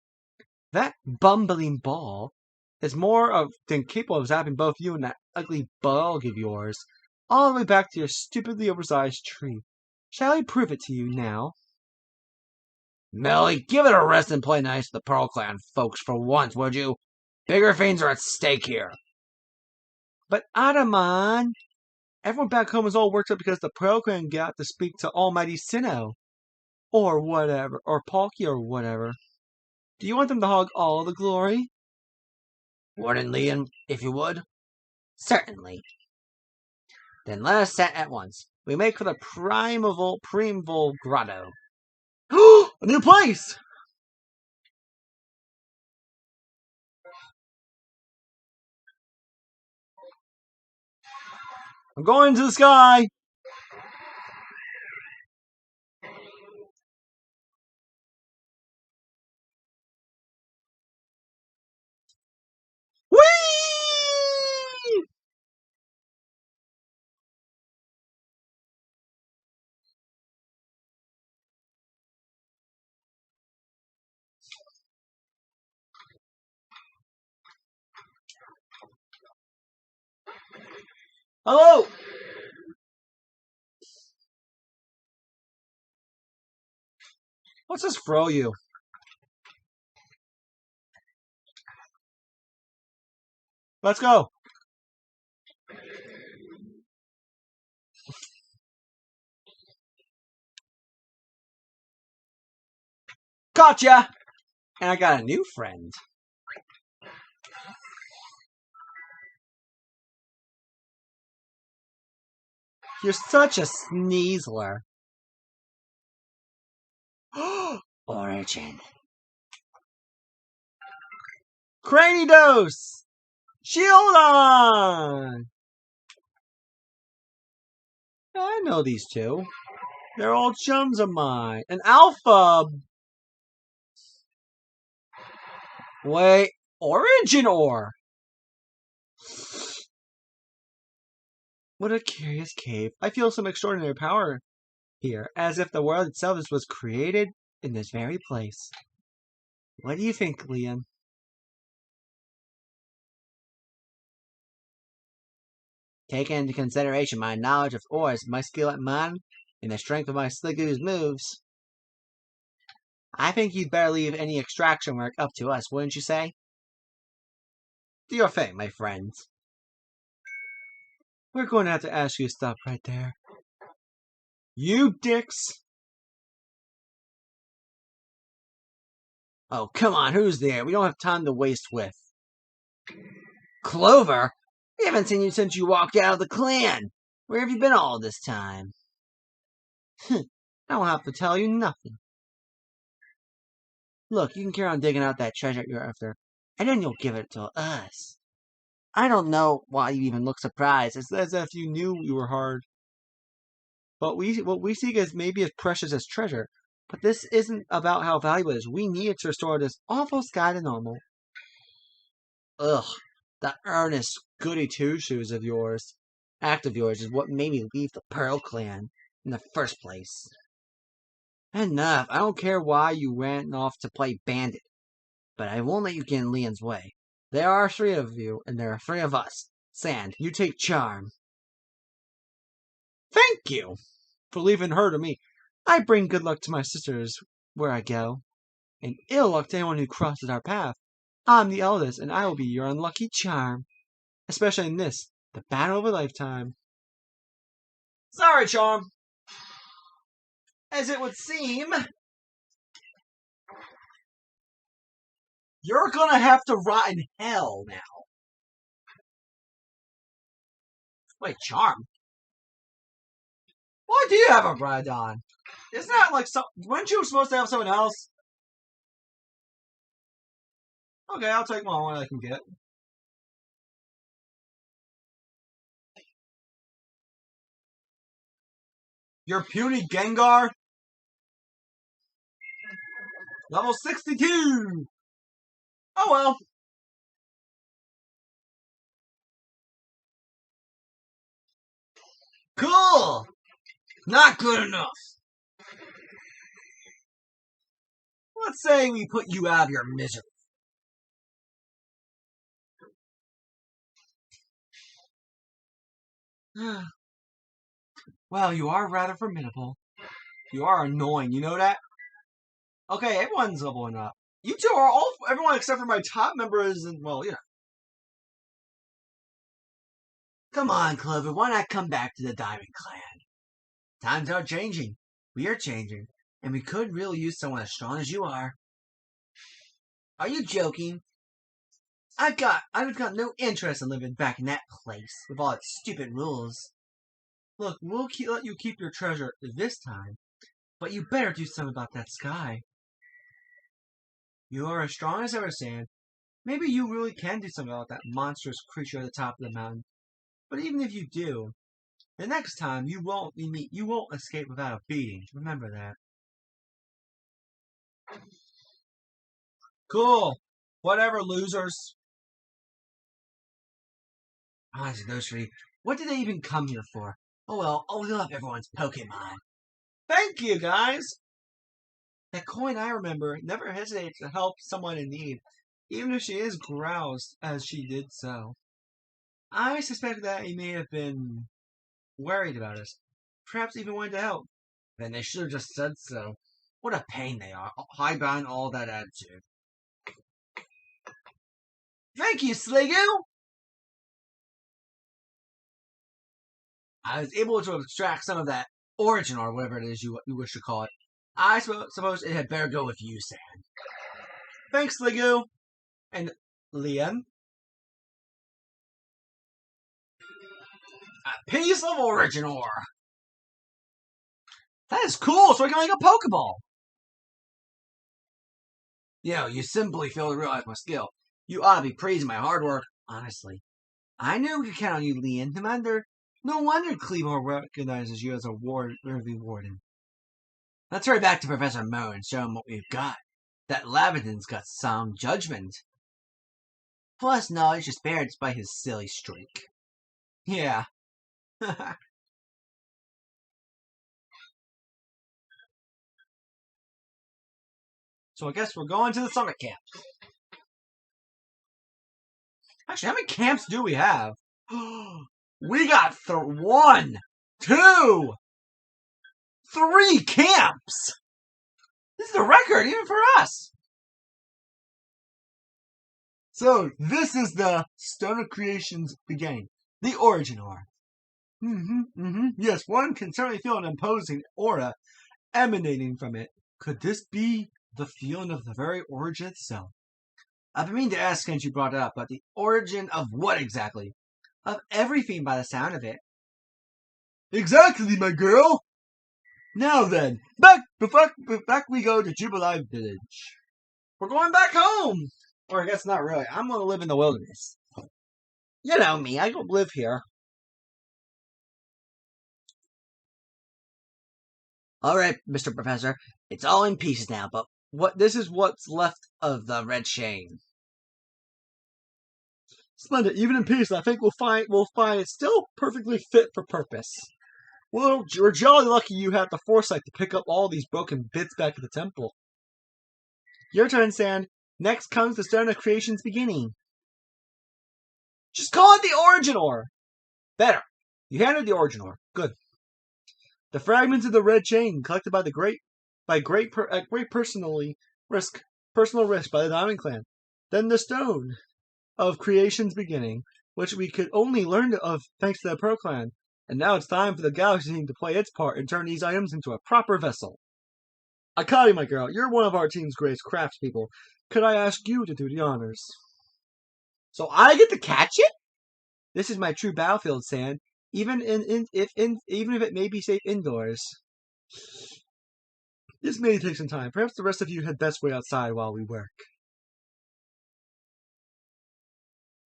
That bumbling ball is than capable of zapping both you and that ugly bug of yours all the way back to your stupidly oversized tree. Shall I prove it to you now? Millie, give it a rest and play nice with the Pearl Clan folks for once, would you? Bigger things are at stake here. But Adaman, everyone back home is all worked up because the Pearl Clan got to speak to Almighty Sinnoh. Or whatever, or Palkia or whatever. Do you want them to hog all the glory? Warden Liam, if you would. Certainly. Then let us set at once. We make for the Primeval Grotto. A new place! I'm going to the sky! Whee! Hello! What's this throw you? Let's go. Gotcha! And I got a new friend. You're such a sneezler. Origin. Cranidos! Shield on! I know these two. They're all chums of mine. An alpha! Wait, Origin Ore! What a curious cave. I feel some extraordinary power here, as if the world itself was created in this very place. What do you think, Liam? Taking into consideration my knowledge of ores, my skill at mining, and the strength of my Sligoo's moves, I think you'd better leave any extraction work up to us, wouldn't you say? Do your thing, my friends. We're going to have to ask you to stop right there. You dicks! Oh, come on, who's there? We don't have time to waste with. Clover? We haven't seen you since you walked out of the clan. Where have you been all this time? I don't have to tell you nothing. Look, you can carry on digging out that treasure you're after, and then you'll give it to us. I don't know why you even look surprised. It's as if you knew we were hard. But what we seek is maybe as precious as treasure. But this isn't about how valuable it is. We need it to restore this awful sky to normal. Ugh, that earnest goody two-shoes of yours, act of yours, is what made me leave the Pearl Clan in the first place. Enough. I don't care why you ran off to play bandit. But I won't let you get in Leon's way. There are 3 of you, and there are 3 of us. Sand, you take charm. Thank you for leaving her to me. I bring good luck to my sisters where I go, and ill luck to anyone who crosses our path. I'm the eldest, and I will be your unlucky charm, especially in this, the battle of a lifetime. Sorry, charm. As it would seem, You're gonna have to rot in hell now. Wait, Charm? Why do you have a Rhydon? Isn't that like some... Weren't you supposed to have someone else? Okay, I'll take one I can get. Your puny Gengar? Level 62! Oh well. Cool! Not good enough. Let's say we put you out of your misery. Well, you are rather formidable. You are annoying, you know that? Okay, everyone's leveling up. You two are all, everyone except for my top members, and, well, you know. Come on, Clover, why not come back to the Diamond Clan? Times are changing. We are changing. And we could really use someone as strong as you are. Are you joking? I've got no interest in living back in that place with all its stupid rules. Look, we'll let you keep your treasure this time, but you better do something about that sky. You are as strong as ever, Sand. Maybe you really can do something about that monstrous creature at the top of the mountain. But even if you do, the next time you won't escape without a beating. Remember that. Cool. Whatever, losers. Honestly, those three, what did they even come here for? Oh well, I'll heal up everyone's Pokemon. Thank you, guys! That coin, I remember, never hesitates to help someone in need, even if she is groused as she did so. I suspect that he may have been worried about us, perhaps even wanted to help. Then they should have just said so. What a pain they are, hidebound all that attitude. Thank you, Sligo! I was able to extract some of that origin, or whatever it is you wish to call it. I suppose it had better go with you, Sand. Thanks, Sligo. And Liam. A piece of origin ore. That is cool, so I can make a Pokeball. You simply fail to realize my skill. You ought to be praising my hard work, honestly. I knew we could count on you, Liam. No wonder Cleavor recognizes you as a worthy warden. Let's hurry back to Professor Mo and show him what we've got. That Lavendin's got sound judgment. Plus knowledge to spare despite his silly streak. Yeah. So I guess we're going to the summer camp. Actually, how many camps do we have? We got 1, 2, 3 camps! This is a record, even for us! So, this is the Stone of Creation's beginning. The origin ore. Yes, one can certainly feel an imposing aura emanating from it. Could this be the feeling of the very origin itself? I've been meaning to ask since you brought it up, but the origin of what exactly? Of everything by the sound of it. Exactly, my girl! Now then, back we go to Jubilee Village. We're going back home! Or I guess not really. I'm going to live in the wilderness. You know me, I don't live here. Alright, Mr. Professor, it's all in pieces now, but this is what's left of the Red Chain. Splendid. Even in pieces, I think we'll find it still perfectly fit for purpose. Well, we're jolly lucky you had the foresight to pick up all these broken bits back at the temple. Your turn, Sand. Next comes the Stone of Creation's beginning. Just call it the origin ore. Better. You handed the origin ore. Good. The fragments of the Red Chain collected by personal risk by the Diamond Clan. Then the Stone of Creation's beginning, which we could only learn of thanks to the Pro Clan. And now it's time for the Galaxy team to play its part and turn these items into a proper vessel. Akari, my girl, you're one of our team's greatest craftspeople. Could I ask you to do the honors? So I get to catch it? This is my true battlefield, Sand. Even even if it may be safe indoors. This may take some time. Perhaps the rest of you had best wait outside while we work.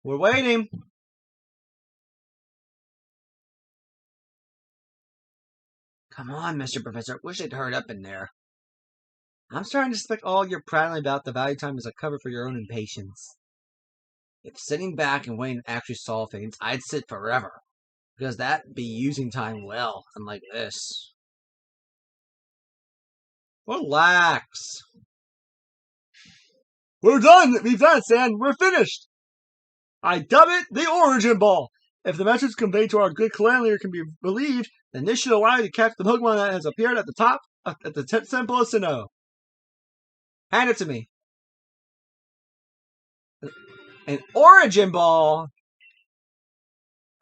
We're waiting. Come on, Mr. Professor. Wish I'd hurried up in there. I'm starting to suspect all your prattling about the value time is a cover for your own impatience. If sitting back and waiting to actually solve things, I'd sit forever. Because that'd be using time well, unlike this. Relax. We're done! We've done it, Sand! We're finished! I dub it the Origin Ball! If the message conveyed to our good clan leader can be believed, then this should allow you to catch the Pokemon that has appeared at the top at the Temple of Sinnoh. Hand it to me. An Origin Ball!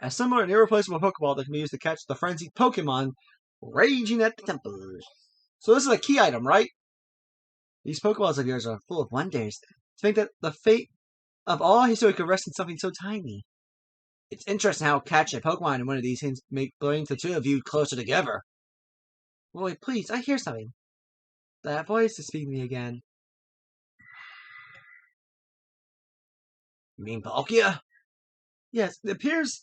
A similar and irreplaceable Pokeball that can be used to catch the frenzied Pokemon raging at the temple. So this is a key item, right? These Pokeballs of yours are full of wonders. To think that the fate of all history could rest in something so tiny. It's interesting how catching a Pokemon in one of these things may bring the two of you closer together. Wait, please, I hear something. That voice is speaking to me again. You mean Palkia? Yes, it appears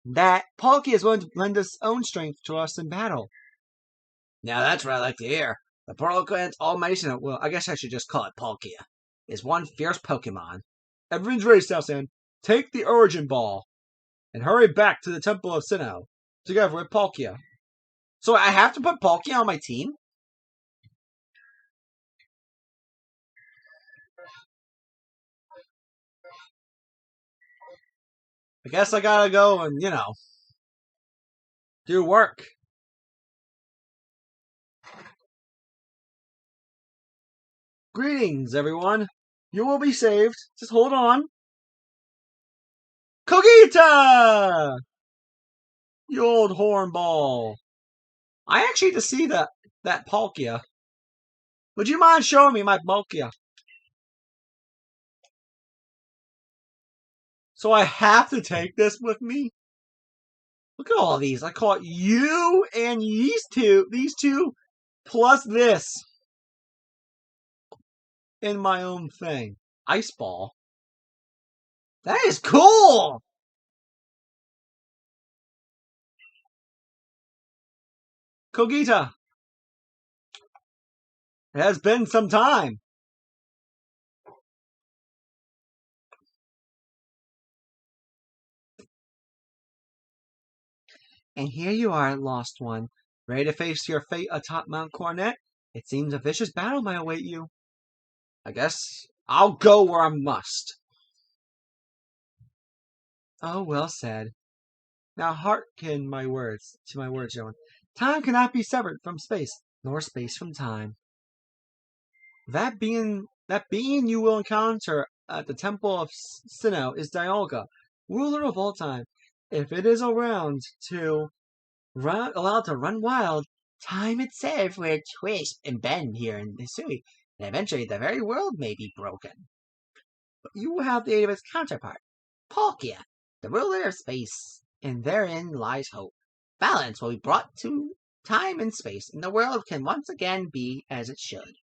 that Palkia is willing to lend his own strength to us in battle. Now that's what I like to hear. The Pearl Clan's almighty Sinnoh, well, I guess I should just call it Palkia, is one fierce Pokemon. Everyone's ready, Southsand. Take the Origin Ball and hurry back to the Temple of Sinnoh together with Palkia. So I have to put Palkia on my team? I guess I gotta go and, do work. Greetings, everyone. You will be saved. Just hold on. Kogita! You old hornball. I actually need to see that Palkia. Would you mind showing me my Palkia? So I have to take this with me? Look at all these. I caught you and these two, plus this in my own thing. Ice Ball. That is cool! Kogita. It has been some time. And here you are, lost one, ready to face your fate atop Mount Coronet. It seems a vicious battle might await you. I guess I'll go where I must. Oh, well said. Now hearken to my words, Joan. Time cannot be severed from space, nor space from time. That being you will encounter at the Temple of Sinnoh is Dialga, ruler of all time. If it is allowed to run wild, time itself will twist and bend here in Hisui, and eventually the very world may be broken. But you will have the aid of its counterpart, Palkia, the ruler of space, and therein lies hope. Balance will be brought to time and space, and the world can once again be as it should.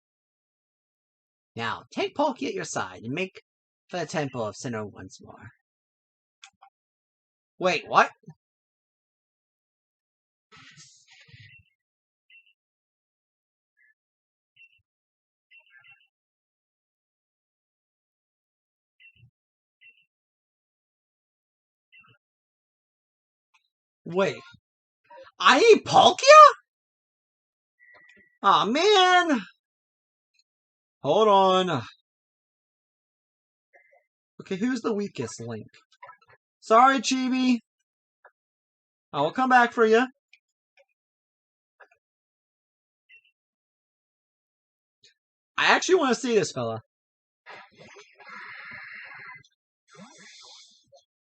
Now, take Palkia at your side and make for the Temple of Sinnoh once more. Wait, what? Wait. I need Palkia? Aw, man! Hold on. Okay, who's the weakest link? Sorry, Chibi. I will come back for you. I actually want to see this fella.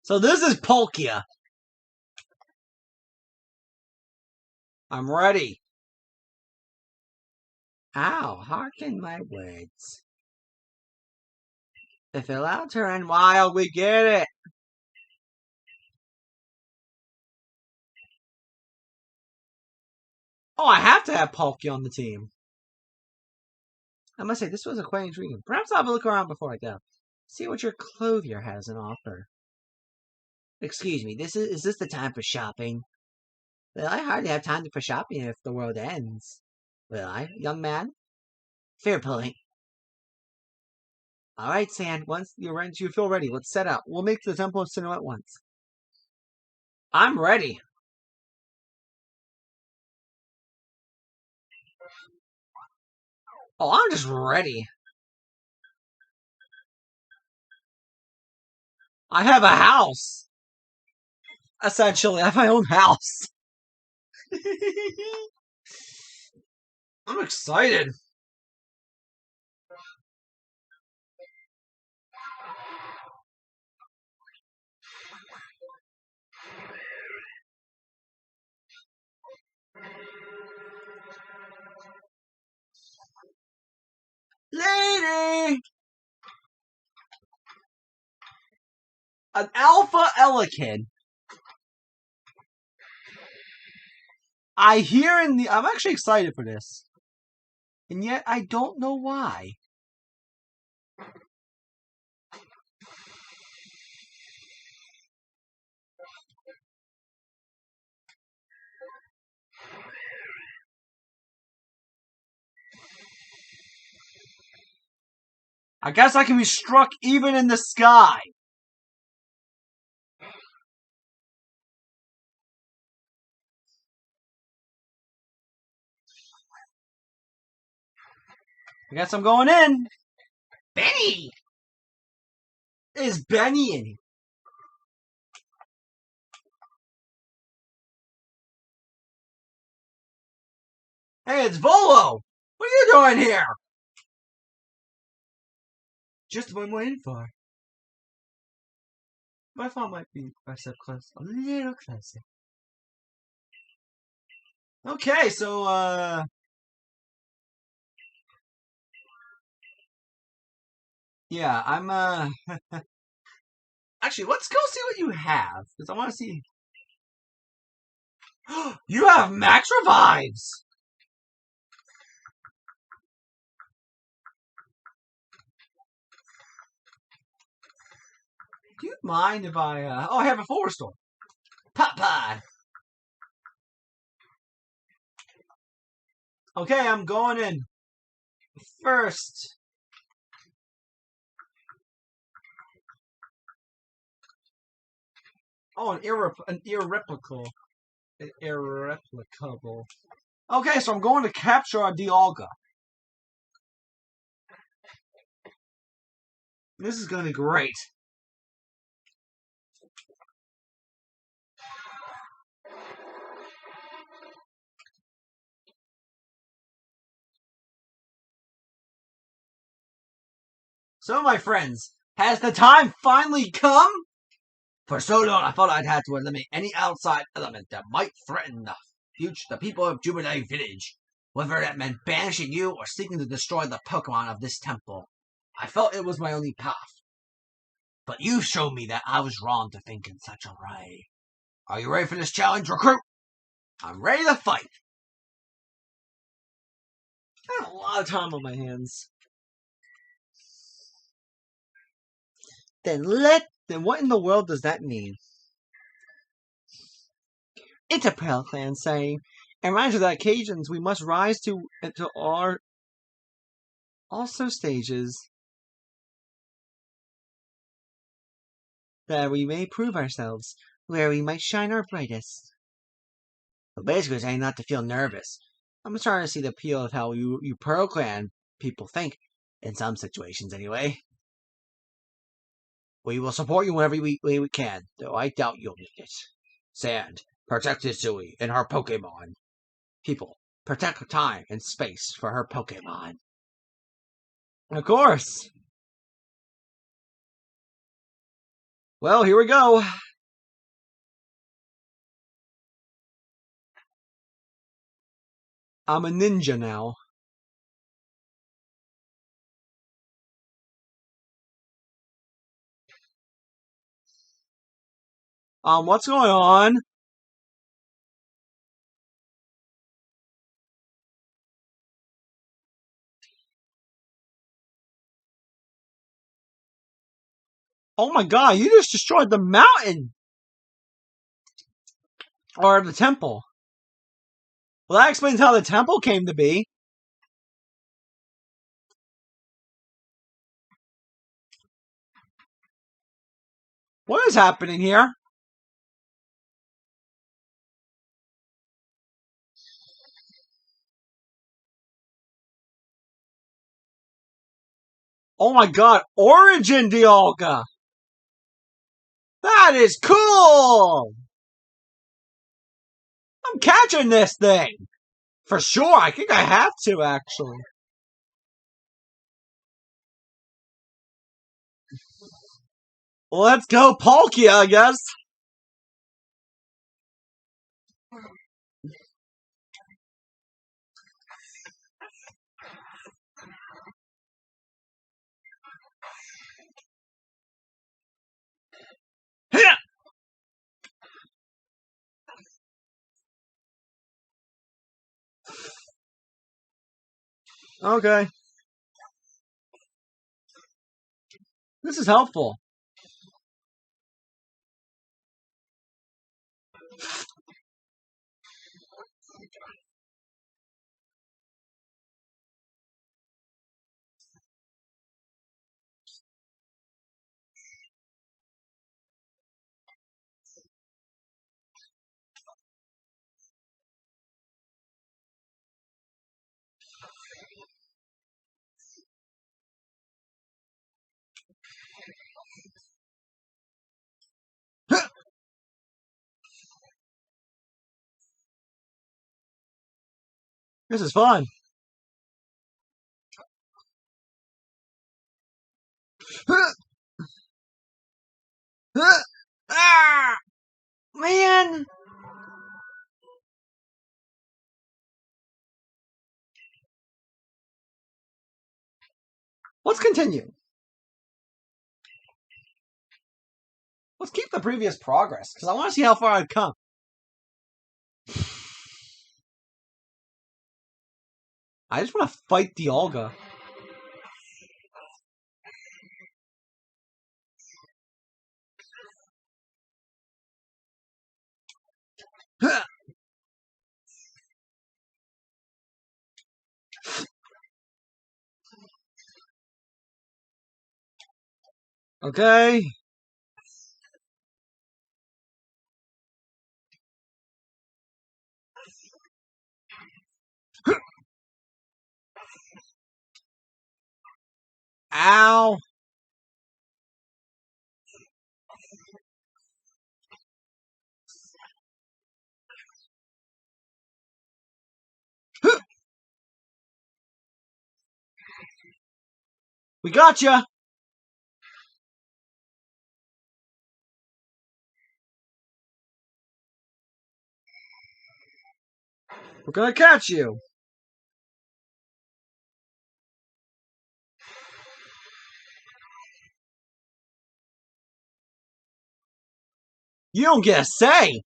So this is Palkia. I'm ready. Ow, hearken my words. If it allowed to run wild, we get it. Oh, I have to have Palkia on the team. I must say, this was quite intriguing. Perhaps I'll have a look around before I go. See what your clothier has in offer. Excuse me, is this the time for shopping? Well, I hardly have time for shopping if the world ends. Will I, young man? Fair point. All right, Sand. Once you feel ready, let's set out. We'll make the Temple of Sinnoh at once. I'm ready. Oh, I'm just ready. I have a house. Essentially, I have my own house. I'm excited. Lady! An alpha Elekid. I'm actually excited for this. And yet, I don't know why. I guess I can be struck even in the sky. I guess I'm going in. Benny! Is Benny in here? Hey, it's Volo! What are you doing here? Just what I'm waiting for. My phone might be pressed up close. A little closer. Okay, so, yeah, I'm, Actually, let's go see what you have. Because I want to see... You have Max Revives! Do you mind if I, Oh, I have a full restore. Pop. Okay, I'm going in. First. Oh, an irreplicable. Irreplicable. Okay, so I'm going to capture a Dialga. This is going to be great. So, my friends, has the time finally come? For so long, I thought I'd had to eliminate any outside element that might threaten the people of Jubilee Village, whether that meant banishing you or seeking to destroy the Pokemon of this temple. I felt it was my only path. But you showed me that I was wrong to think in such a way. Are you ready for this challenge, recruit? I'm ready to fight. I have a lot of time on my hands. Then what in the world does that mean? It's a Pale Clan saying. It reminds us that occasions we must rise to our also stages that we may prove ourselves, where we might shine our brightest. But basically saying not to feel nervous. I'm starting to see the appeal of how you Pearl Clan people think, in some situations anyway. We will support you whenever we can, though I doubt you'll need it. Sand, protect Hisui and her Pokemon. People, protect time and space for her Pokemon. Of course. Well, here we go. I'm a ninja now. What's going on? Oh my god, you just destroyed the mountain! Or the temple. Well, that explains how the temple came to be. What is happening here? Oh my god, Origin Dialga! That is cool! I'm catching this thing! For sure, I think I have to, actually. Let's go Palkia, I guess. Okay. This is helpful. This is fun. Ah! Man! Let's continue. Let's keep the previous progress, because I want to see how far I've come. I just want to fight Dialga. Okay. Ow. We got ya. We're gonna catch you. You don't get a say.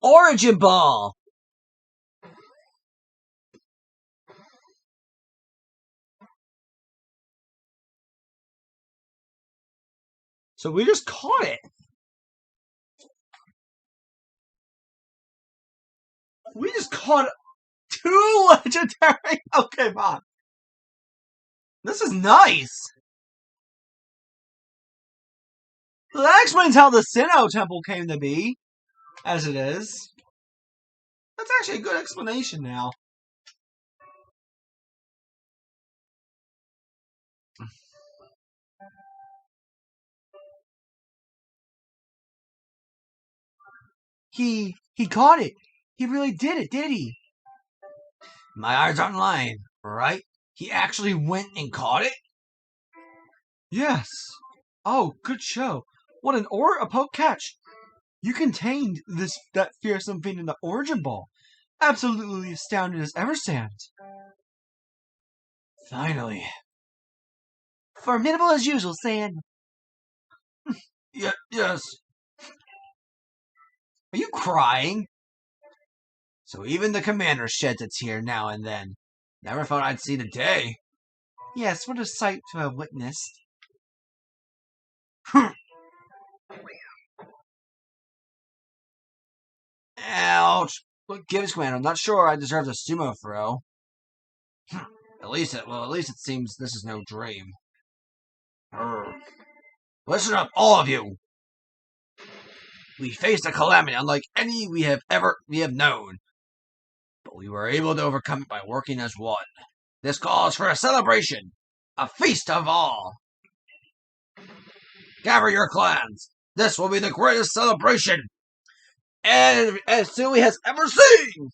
Origin Ball. So we just caught it. We just caught 2 legendary Pokemon. This is nice. So that explains how the Sinnoh Temple came to be, as it is. That's actually a good explanation now. He caught it. He really did it, did he? My eyes aren't lying, right? He actually went and caught it? Yes. Oh, good show. What a poke catch. You contained that fearsome fiend in the Origin Ball. Absolutely astounded as ever stands. Finally. Formidable as usual, Saiyan. Yes. Are you crying? So even the commander sheds a tear now and then. Never thought I'd see the day. Yes, what a sight to have witnessed. Ouch. What gives, Commander? I'm not sure I deserve the sumo throw. At least it seems this is no dream. Listen up, all of you. We faced a calamity unlike any we have known, but we were able to overcome it by working as one. This calls for a celebration, a feast of all. Gather your clans. This will be the greatest celebration and Sui has ever seen.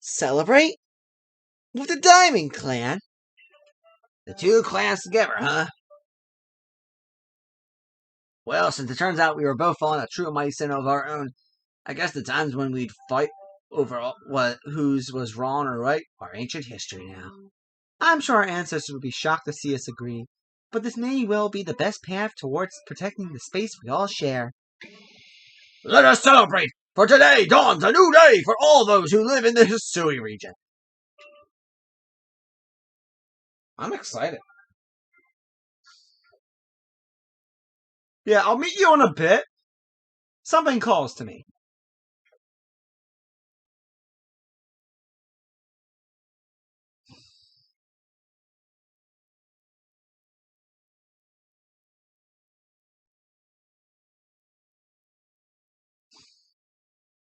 Celebrate? With the Diamond Clan? The two clans together, huh? Well, since it turns out we were both on a true and mighty sin of our own, I guess the times when we'd fight over whose was wrong or right are ancient history now. I'm sure our ancestors would be shocked to see us agree, but this may well be the best path towards protecting the space we all share. Let us celebrate, for today dawns a new day for all those who live in the Hisui region. I'm excited. Yeah, I'll meet you in a bit. Something calls to me.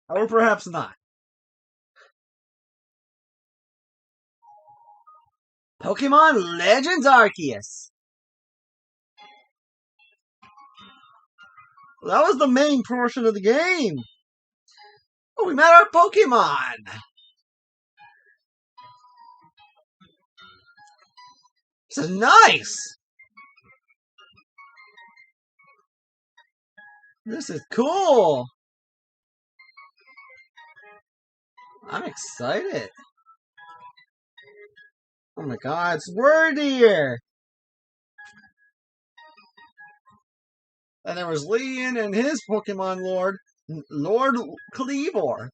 Or perhaps not. Pokemon Legends Arceus. That was the main portion of the game. Oh, we met our Pokemon. This is nice. This is cool. I'm excited. Oh my god, it's Wordier. And there was Leon and his Pokemon Lord, Lord Cleavor.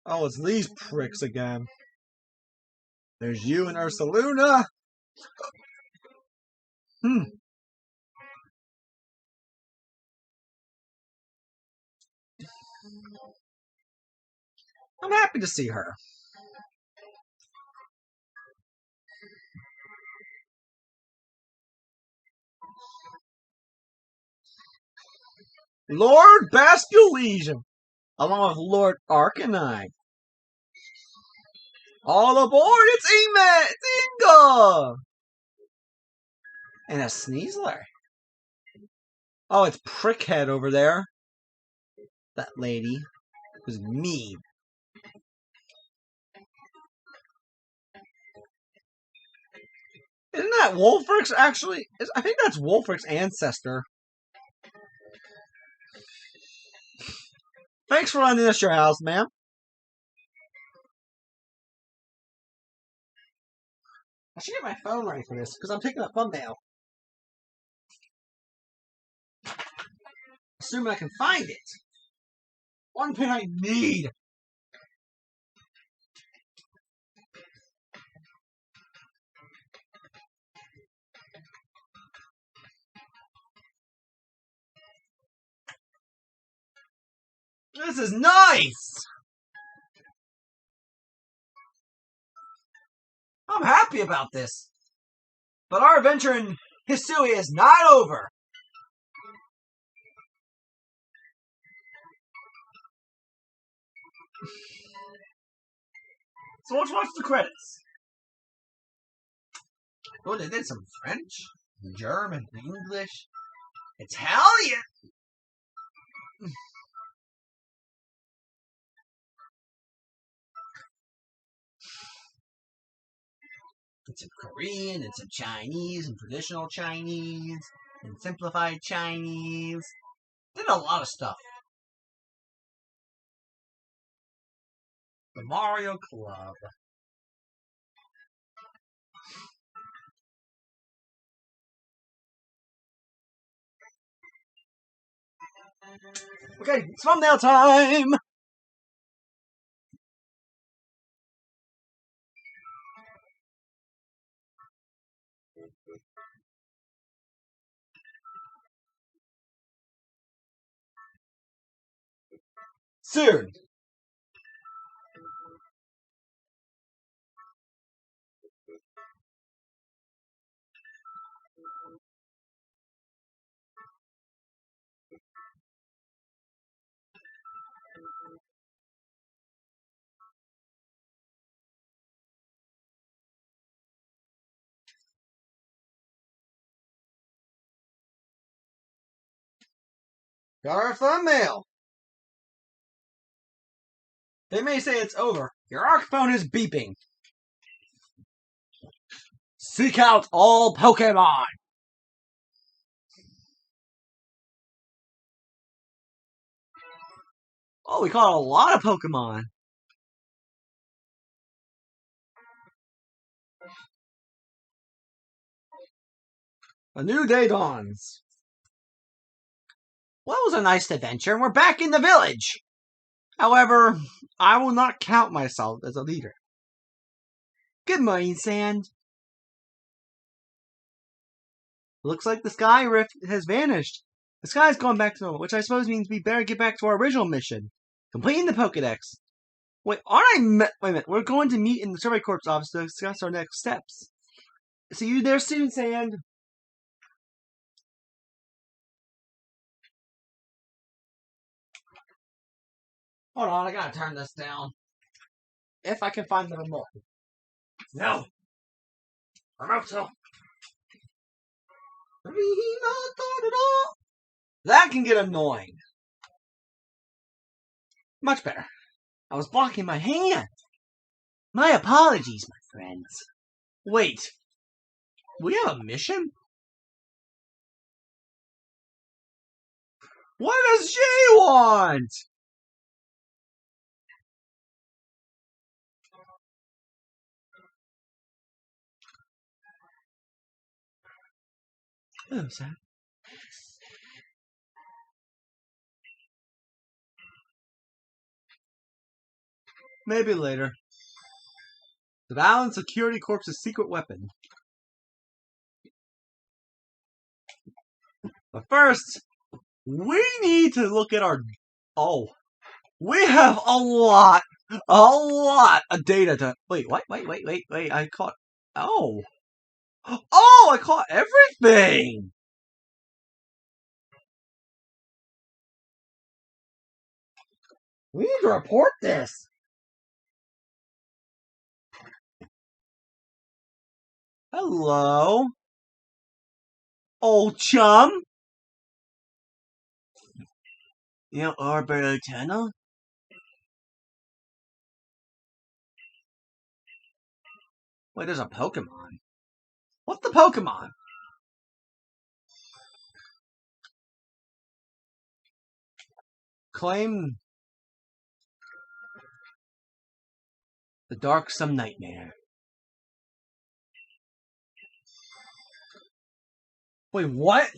Oh, it's these pricks again. There's you and Ursaluna. I'm happy to see her. Lord Basculesian, along with Lord Arcanine. All aboard! It's Ema! It's Inga! And a Sneasler. Oh, it's Prickhead over there. That lady was mean. Isn't that Wolfric's actually? I think that's Wolfric's ancestor. Thanks for lending us your house, ma'am. I should get my phone ready for this, because I'm taking a thumbnail. Assuming I can find it. One pin I need. This is nice! I'm happy about this. But our adventure in Hisui is not over. So let's watch the credits. Oh, they did some French, German, English, Italian. It's in Korean, it's in Chinese, and traditional Chinese, and simplified Chinese. Did a lot of stuff. The Mario Club. Okay, it's thumbnail time! Soon! Got our thumbnail! They may say it's over. Your ARC phone is beeping. Seek out all Pokemon! Oh, we caught a lot of Pokemon. A new day dawns. Well, it was a nice adventure, and we're back in the village. However, I will not count myself as a leader. Good morning, Sand. Looks like the sky rift has vanished. The sky's gone back to normal, which I suppose means we better get back to our original mission. Completing the Pokedex. Wait, wait a minute. We're going to meet in the Survey Corps office to discuss our next steps. See you there soon, Sand. Hold on, I gotta turn this down. If I can find the remote. No! Remote still. That can get annoying. Much better. I was blocking my hand. My apologies, my friends. Wait. We have a mission? What does she want? Hello, Sam. Maybe later. The Valor Security Corps' secret weapon. But first, we need to look at our... Oh. We have a lot of data to... Wait, what? Wait. I caught... Oh. Oh, I caught everything! We need to report this. Hello? Old chum? You know Orbital Tunnel? Wait, there's a Pokemon. What's the Pokemon? Claim the Darksome Nightmare. Wait, what?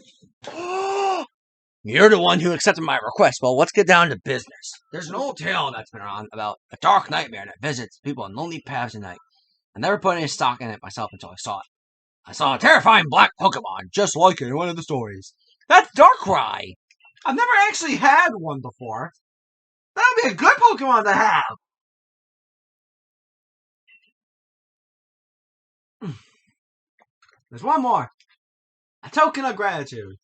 You're the one who accepted my request. Well, let's get down to business. There's an old tale that's been around about a dark nightmare that visits people on lonely paths at night. I never put any stock in it myself until I saw it. I saw a terrifying black Pokemon, just like in one of the stories. That's Darkrai! I've never actually had one before. That would be a good Pokemon to have! There's one more. A token of gratitude.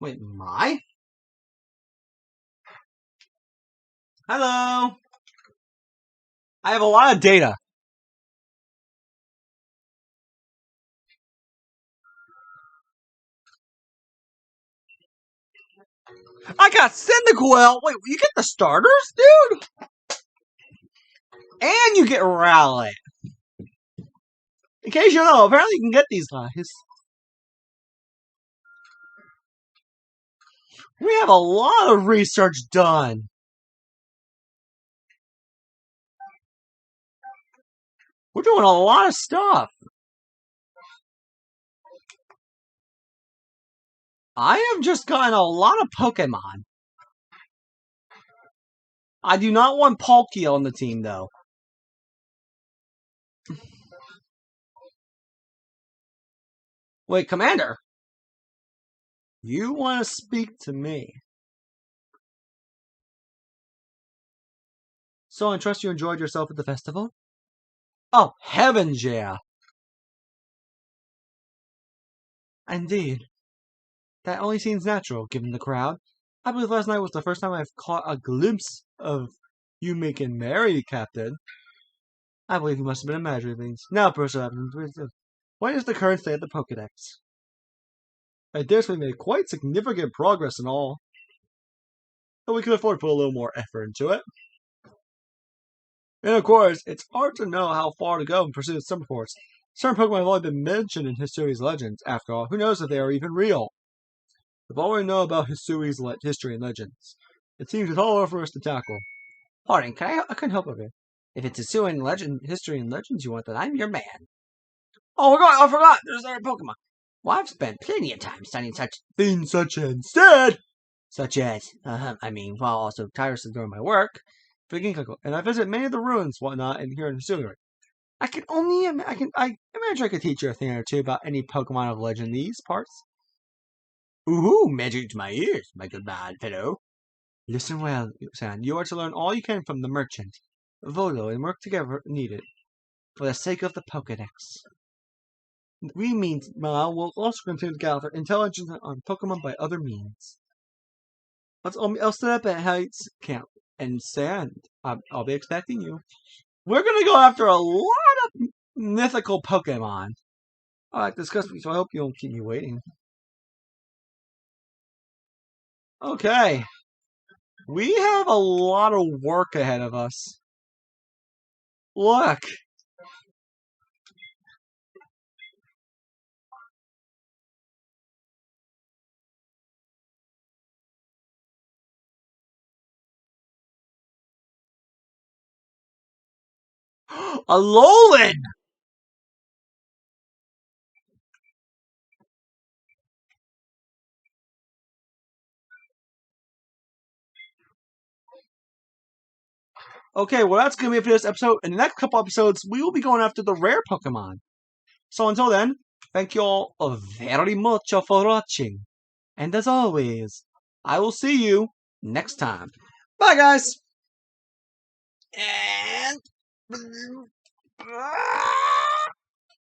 Wait, my? Hello! I have a lot of data. I got Cyndaquil! Wait, you get the starters, dude? And you get Rowlet. In case you don't know, apparently you can get these guys. We have a lot of research done. We're doing a lot of stuff. I have just gotten a lot of Pokemon. I do not want Palkia on the team, though. Wait, Commander? You want to speak to me? So I trust you enjoyed yourself at the festival? Oh, heavens, yeah. Indeed. That only seems natural, given the crowd. I believe last night was the first time I've caught a glimpse of you making merry, Captain. I believe you must have been imagining things. Now, Professor, what is the current state of the Pokedex? I guess we made quite significant progress in all. But we could afford to put a little more effort into it. And of course, it's hard to know how far to go in pursuit of some reports. Certain Pokemon have only been mentioned in History's legends. After all, who knows if they are even real? With all we know about History's history and legends, it seems it's all over for us to tackle. Pardon, I couldn't help of it. If it's History and legends you want, then I'm your man. Oh, I forgot! There's our Pokemon. Well, I've spent plenty of time studying such things such as, while also tirelessly doing my work, and I visit many of the ruins, whatnot, and here in History. I imagine I could teach you a thing or two about any Pokemon of legend in these parts. Ooh, magic to my ears, my good bad fellow. Listen well, son. You are to learn all you can from the merchant, Volo, and work together needed for the sake of the Pokedex. We, meanwhile, will also continue to gather intelligence on Pokemon by other means. I'll set up at Heights Camp and stand. I'll be expecting you. We're gonna go after a lot of mythical Pokemon. I like to discuss with you, so I hope you don't keep me waiting. Okay. We have a lot of work ahead of us. Look. A Alolan! Okay, well that's going to be it for this episode. In the next couple episodes, we will be going after the rare Pokemon. So until then, thank you all very much for watching. And as always, I will see you next time. Bye, guys! And...